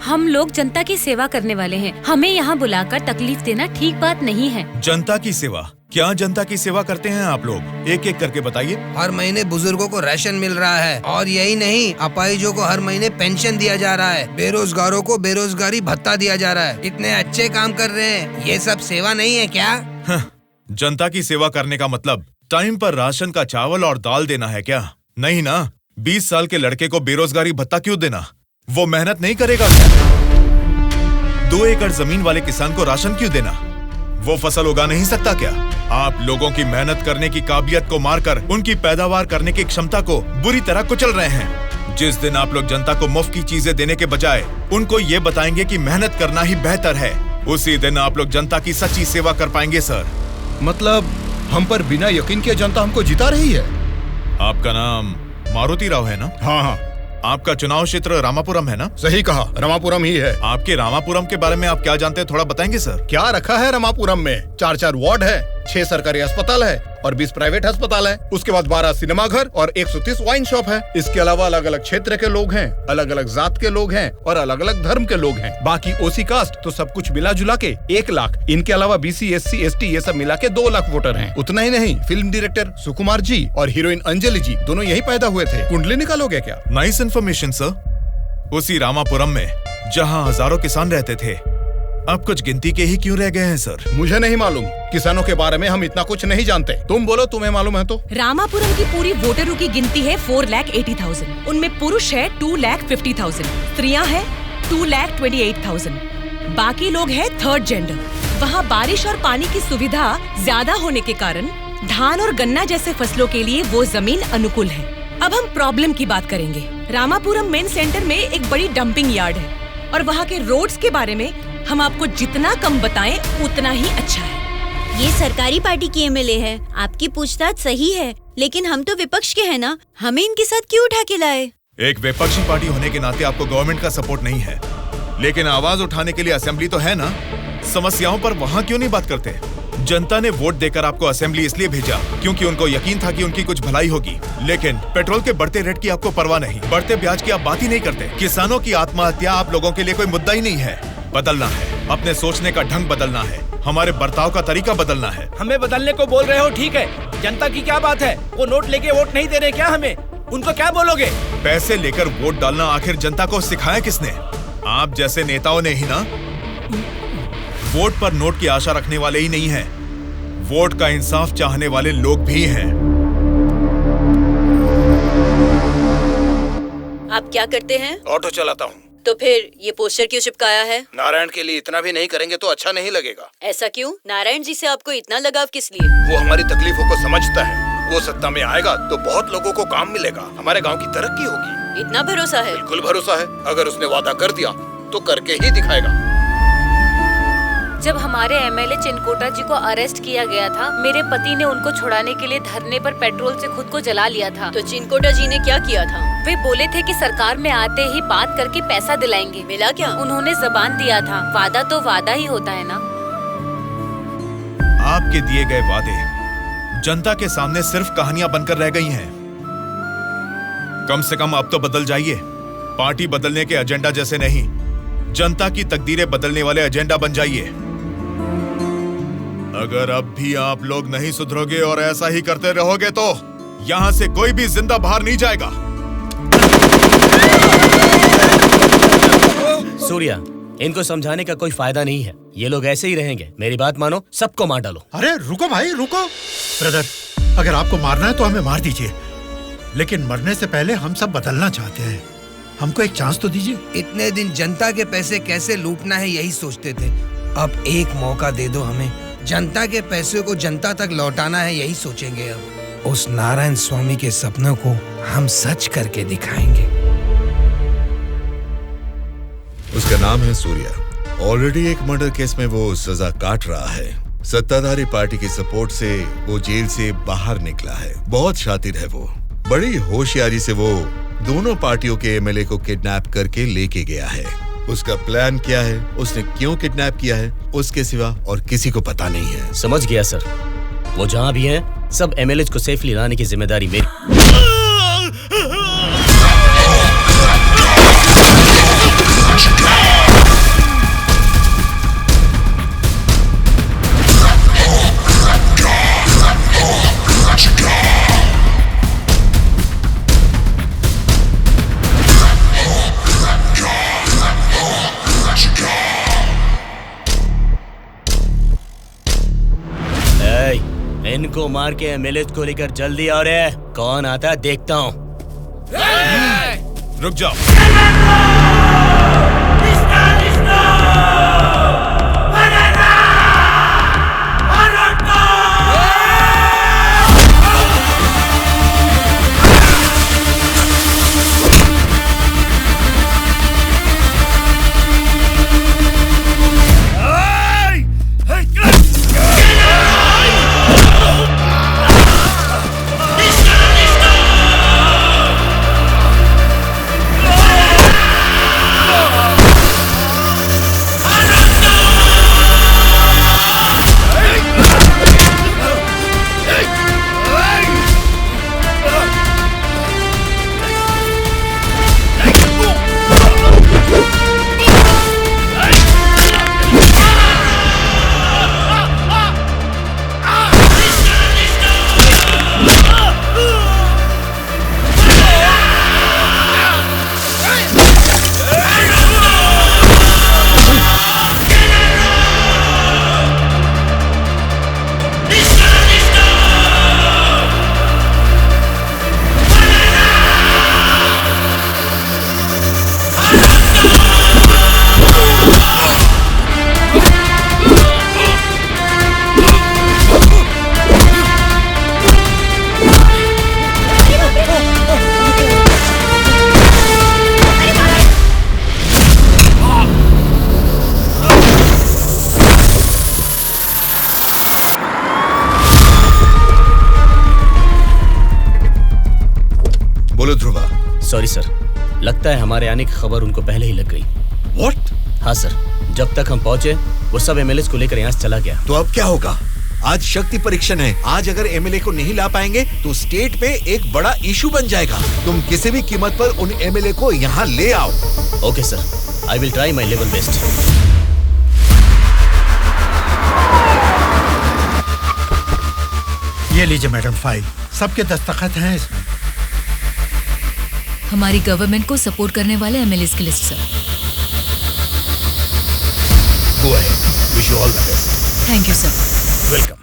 हम लोग जनता की सेवा करने वाले हैं, हमें यहाँ बुलाकर तकलीफ देना ठीक बात नहीं है। जनता की सेवा? क्या जनता की सेवा करते हैं आप लोग? एक एक करके बताइए। हर महीने बुजुर्गों को राशन मिल रहा है, और यही नहीं, अपाहिजों को हर महीने पेंशन दिया जा रहा है, बेरोजगारों को बेरोजगारी भत्ता दिया जा रहा है। इतने अच्छे काम कर रहे हैं, ये सब सेवा नहीं है क्या? जनता की सेवा करने का मतलब टाइम पर राशन का चावल और दाल देना है क्या? नहीं ना। 20 साल के लड़के को बेरोजगारी भत्ता क्यों देना? वो मेहनत नहीं करेगा क्या? 2 एकड़ जमीन वाले किसान को राशन क्यों देना? वो फसल उगा नहीं सकता क्या? आप लोगों की मेहनत करने की काबिलियत को मारकर उनकी पैदावार करने की क्षमता को बुरी तरह कुचल रहे हैं। जिस दिन आप लोग जनता को मुफ्त की चीजें देने के बजाय उनको ये बताएंगे कि मेहनत करना ही बेहतर है, उसी दिन आप लोग जनता की सच्ची सेवा कर पाएंगे सर। मतलब हम पर बिना यकीन के जनता हमको जिता रही है। आपका नाम मारुति राव है ना? हाँ हाँ। आपका चुनाव क्षेत्र रामापुरम है ना? सही कहा, रामापुरम ही है। आपके रामापुरम के बारे में आप क्या जानते हैं, थोड़ा बताएंगे सर? क्या रखा है रामापुरम में? 4 वार्ड है, 6 सरकारी अस्पताल है और 20 प्राइवेट अस्पताल है। उसके बाद 12 सिनेमा घर और 130 वाइन शॉप है। इसके अलावा अलग अलग क्षेत्र के लोग हैं, अलग अलग जात के लोग हैं और अलग अलग धर्म के लोग हैं। बाकी ओसी कास्ट तो सब कुछ मिला जुला के 1 लाख। इनके अलावा BC SC ST ये सब मिला के 2 लाख वोटर हैं। उतना ही नहीं, फिल्म डायरेक्टर सुकुमार जी और हीरोइन अंजलि जी दोनों यही पैदा हुए थे। कुंडली निकालोगे क्या? Nice information sir. उसी रामापुरम में जहाँ हजारों किसान रहते थे, अब कुछ गिनती के ही क्यों रह गए हैं सर? मुझे नहीं मालूम, किसानों के बारे में हम इतना कुछ नहीं जानते। तुम बोलो, तुम्हें मालूम है तो? रामापुरम की पूरी वोटरों की गिनती है 4,80,000। उनमें पुरुष है 2,50,000, स्त्रियां हैं 2,28,000, बाकी लोग हैं 3rd जेंडर। वहाँ बारिश और पानी की सुविधा ज्यादा होने के कारण धान और गन्ना जैसे फसलों के लिए वो जमीन अनुकूल है। अब हम प्रॉब्लम की बात करेंगे। रामापुरम मेन सेंटर में एक बड़ी डंपिंग यार्ड है, और वहाँ के रोड्स के बारे में हम आपको जितना कम बताएं उतना ही अच्छा है। ये सरकारी पार्टी की MLA है, आपकी पूछताछ सही है, लेकिन हम तो विपक्ष के हैं ना, हमें इनके साथ क्यों उठा के लाए? एक विपक्षी पार्टी होने के नाते आपको गवर्नमेंट का सपोर्ट नहीं है, लेकिन आवाज उठाने के लिए असेंबली तो है ना। समस्याओं पर वहाँ क्यों नहीं बात करते? जनता ने वोट देकर आपको असेंबली इसलिए भेजा क्योंकि उनको यकीन था कि उनकी कुछ भलाई होगी, लेकिन पेट्रोल के बढ़ते रेट की आपको परवाह नहीं, बढ़ते ब्याज की आप बात ही नहीं करते। किसानों की आत्महत्या आप लोगों के लिए कोई मुद्दा ही नहीं है। बदलना है, अपने सोचने का ढंग बदलना है, हमारे बर्ताव का तरीका बदलना है। हमें बदलने को बोल रहे हो, ठीक है, जनता की क्या बात है? वो नोट लेके वोट नहीं दे रहे क्या हमें? उनको क्या बोलोगे? पैसे लेकर वोट डालना आखिर जनता को सिखाया किसने? आप जैसे नेताओं ने ही ना। वोट पर नोट की आशा रखने वाले ही नहीं हैं, वोट का इंसाफ चाहने वाले लोग भी हैं। आप क्या करते हैं? ऑटो चलाता हूँ। तो फिर ये पोस्टर क्यों चिपकाया है? नारायण के लिए इतना भी नहीं करेंगे तो अच्छा नहीं लगेगा। ऐसा क्यों? नारायण जी से आपको इतना लगाव किस लिए? वो हमारी तकलीफों को समझता है। वो सत्ता में आएगा तो बहुत लोगों को काम मिलेगा, हमारे गांव की तरक्की होगी। इतना भरोसा है? बिल्कुल भरोसा है। अगर उसने वादा कर दिया तो करके ही दिखाएगा। जब हमारे MLA चिनकोटा जी को अरेस्ट किया गया था, मेरे पति ने उनको छुड़ाने के लिए धरने पर पेट्रोल से खुद को जला लिया था। तो चिनकोटा जी ने क्या किया था? वे बोले थे कि सरकार में आते ही बात करके पैसा दिलाएंगे। मिला क्या? उन्होंने जबान दिया था, वादा तो वादा ही होता है ना। आपके दिए गए वादे जनता के सामने सिर्फ कहानियां बनकर रह गई हैं। कम से कम अब तो बदल जाइए। पार्टी बदलने के एजेंडा जैसे नहीं, जनता की तकदीरें बदलने वाले एजेंडा बन जाइए। अगर अब भी आप लोग नहीं सुधरोगे और ऐसा ही करते रहोगे तो यहाँ से कोई भी जिंदा बाहर नहीं जाएगा। सूर्या, इनको समझाने का कोई फायदा नहीं है, ये लोग ऐसे ही रहेंगे। मेरी बात मानो, सबको मार डालो। अरे रुको भाई, रुको। ब्रदर, अगर आपको मारना है तो हमें मार दीजिए, लेकिन मरने से पहले हम सब बदलना चाहते हैं। हमको एक चांस तो दीजिए। इतने दिन जनता के पैसे कैसे लूटना है यही सोचते थे, अब एक मौका दे दो हमें। जनता के पैसे को जनता तक लौटाना है यही सोचेंगे। अब उस नारायण स्वामी के सपनों को हम सच करके दिखाएंगे। उसका नाम है सूर्या। ऑलरेडी एक मर्डर केस में वो सजा काट रहा है। सत्ताधारी पार्टी की सपोर्ट से वो जेल से बाहर निकला है। बहुत शातिर है वो। बड़ी होशियारी से वो दोनों पार्टियों के MLA को किडनैप करके लेके गया है। उसका प्लान क्या है, उसने क्यों किडनैप किया है, उसके सिवा और किसी को पता नहीं है। समझ गया सर। वो जहाँ भी हैं, सब MLAs को सेफली लाने की जिम्मेदारी मेरी। इनको मार के एमएलए को लेकर जल्दी आओ रे। कौन आता है देखता हूँ। रुक जाओ। सॉरी सर, लगता है हमारे आने की खबर उनको पहले ही लग गई। What? हाँ सर, जब तक हम पहुंचे वो सब एमएलए को लेकर यहाँ से चला गया। तो अब क्या होगा? आज शक्ति परीक्षण है। आज अगर एमएलए को नहीं ला पाएंगे तो स्टेट में एक बड़ा इशू बन जाएगा। तुम किसी भी कीमत पर उन एमएलए को यहाँ ले आओ। Okay sir, I will try my level best. ये लीजिए मैडम फाइल, सबके दस्तखत हैं इसमें। हमारी गवर्नमेंट को सपोर्ट करने वाले एमएलए की list sir. Go ahead, wish you all the best. Thank you sir. Welcome.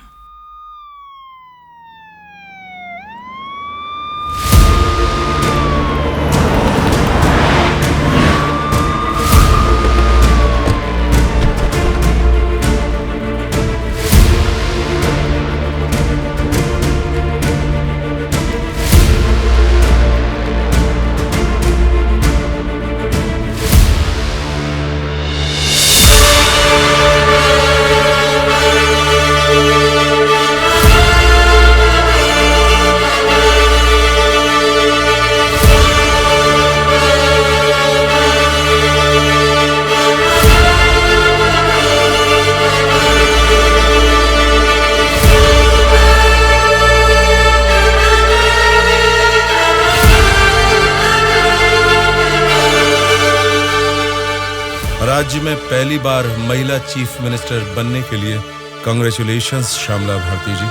राज्य में पहली बार महिला चीफ मिनिस्टर बनने के लिए congratulations Shyamala Bharati ji.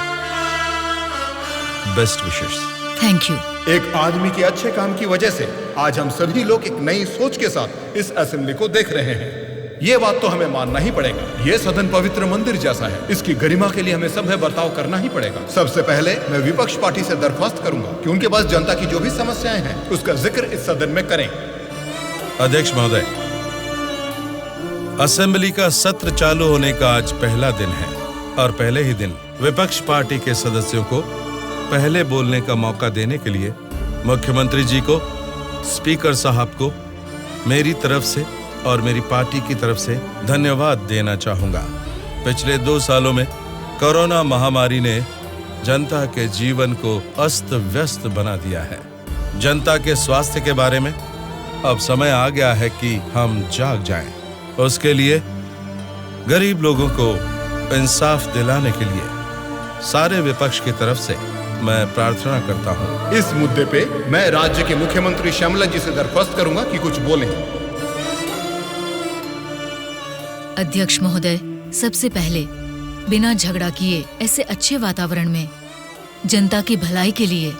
Best wishes. Thank you. एक आदमी के अच्छे काम की वजह से आज हम सभी लोग एक नई सोच के साथ इस असेंबली को देख रहे हैं। ये बात तो हमें मानना ही पड़ेगा। ये सदन पवित्र मंदिर जैसा है। इसकी गरिमा के लिए हमें सभ्य बर्ताव करना ही पड़ेगा। सबसे पहले मैं विपक्ष पार्टी से दरख्वास्त करूंगा कि उनके पास जनता की जो भी समस्याएं हैं उसका जिक्र इस सदन में करें। अध्यक्ष महोदय, असेंबली का सत्र चालू होने का आज पहला दिन है और पहले ही दिन विपक्ष पार्टी के सदस्यों को पहले बोलने का मौका देने के लिए मुख्यमंत्री जी को, स्पीकर साहब को मेरी तरफ से और मेरी पार्टी की तरफ से धन्यवाद देना चाहूंगा। पिछले 2 सालों में कोरोना महामारी ने जनता के जीवन को अस्त व्यस्त बना दिया है। जनता के स्वास्थ्य के बारे में अब समय आ गया है कि हम जाग जाएं। उसके लिए गरीब लोगों को इंसाफ दिलाने के लिए सारे विपक्ष की तरफ से मैं प्रार्थना करता हूं। इस मुद्दे पे मैं राज्य के मुख्यमंत्री श्यामला जी से दरख्वास्त करूंगा कि कुछ बोलें। अध्यक्ष महोदय, सबसे पहले बिना झगड़ा किए ऐसे अच्छे वातावरण में जनता की भलाई के लिए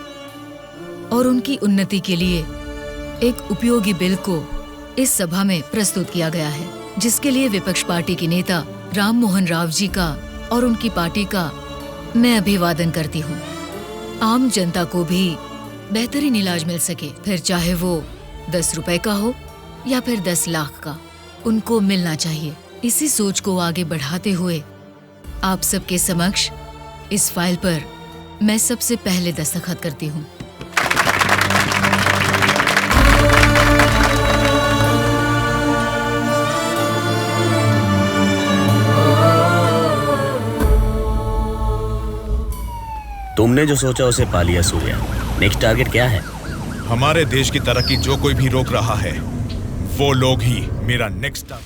और उनकी उन्नति के लिए एक उपयोगी बिल को इस सभा में प्रस्तुत किया गया है, जिसके लिए विपक्ष पार्टी के नेता राम मोहन राव जी का और उनकी पार्टी का मैं अभिवादन करती हूँ आम जनता को भी बेहतरीन इलाज मिल सके, फिर चाहे वो 10 रुपए का हो या फिर 10 लाख का, उनको मिलना चाहिए। इसी सोच को आगे बढ़ाते हुए आप सबके समक्ष इस फाइल पर मैं सबसे पहले दस्तखत करती हूँ। तुमने जो सोचा उसे पा लिया सूर्या। नेक्स्ट टारगेट क्या है? हमारे देश की तरक्की जो कोई भी रोक रहा है वो लोग ही मेरा नेक्स्ट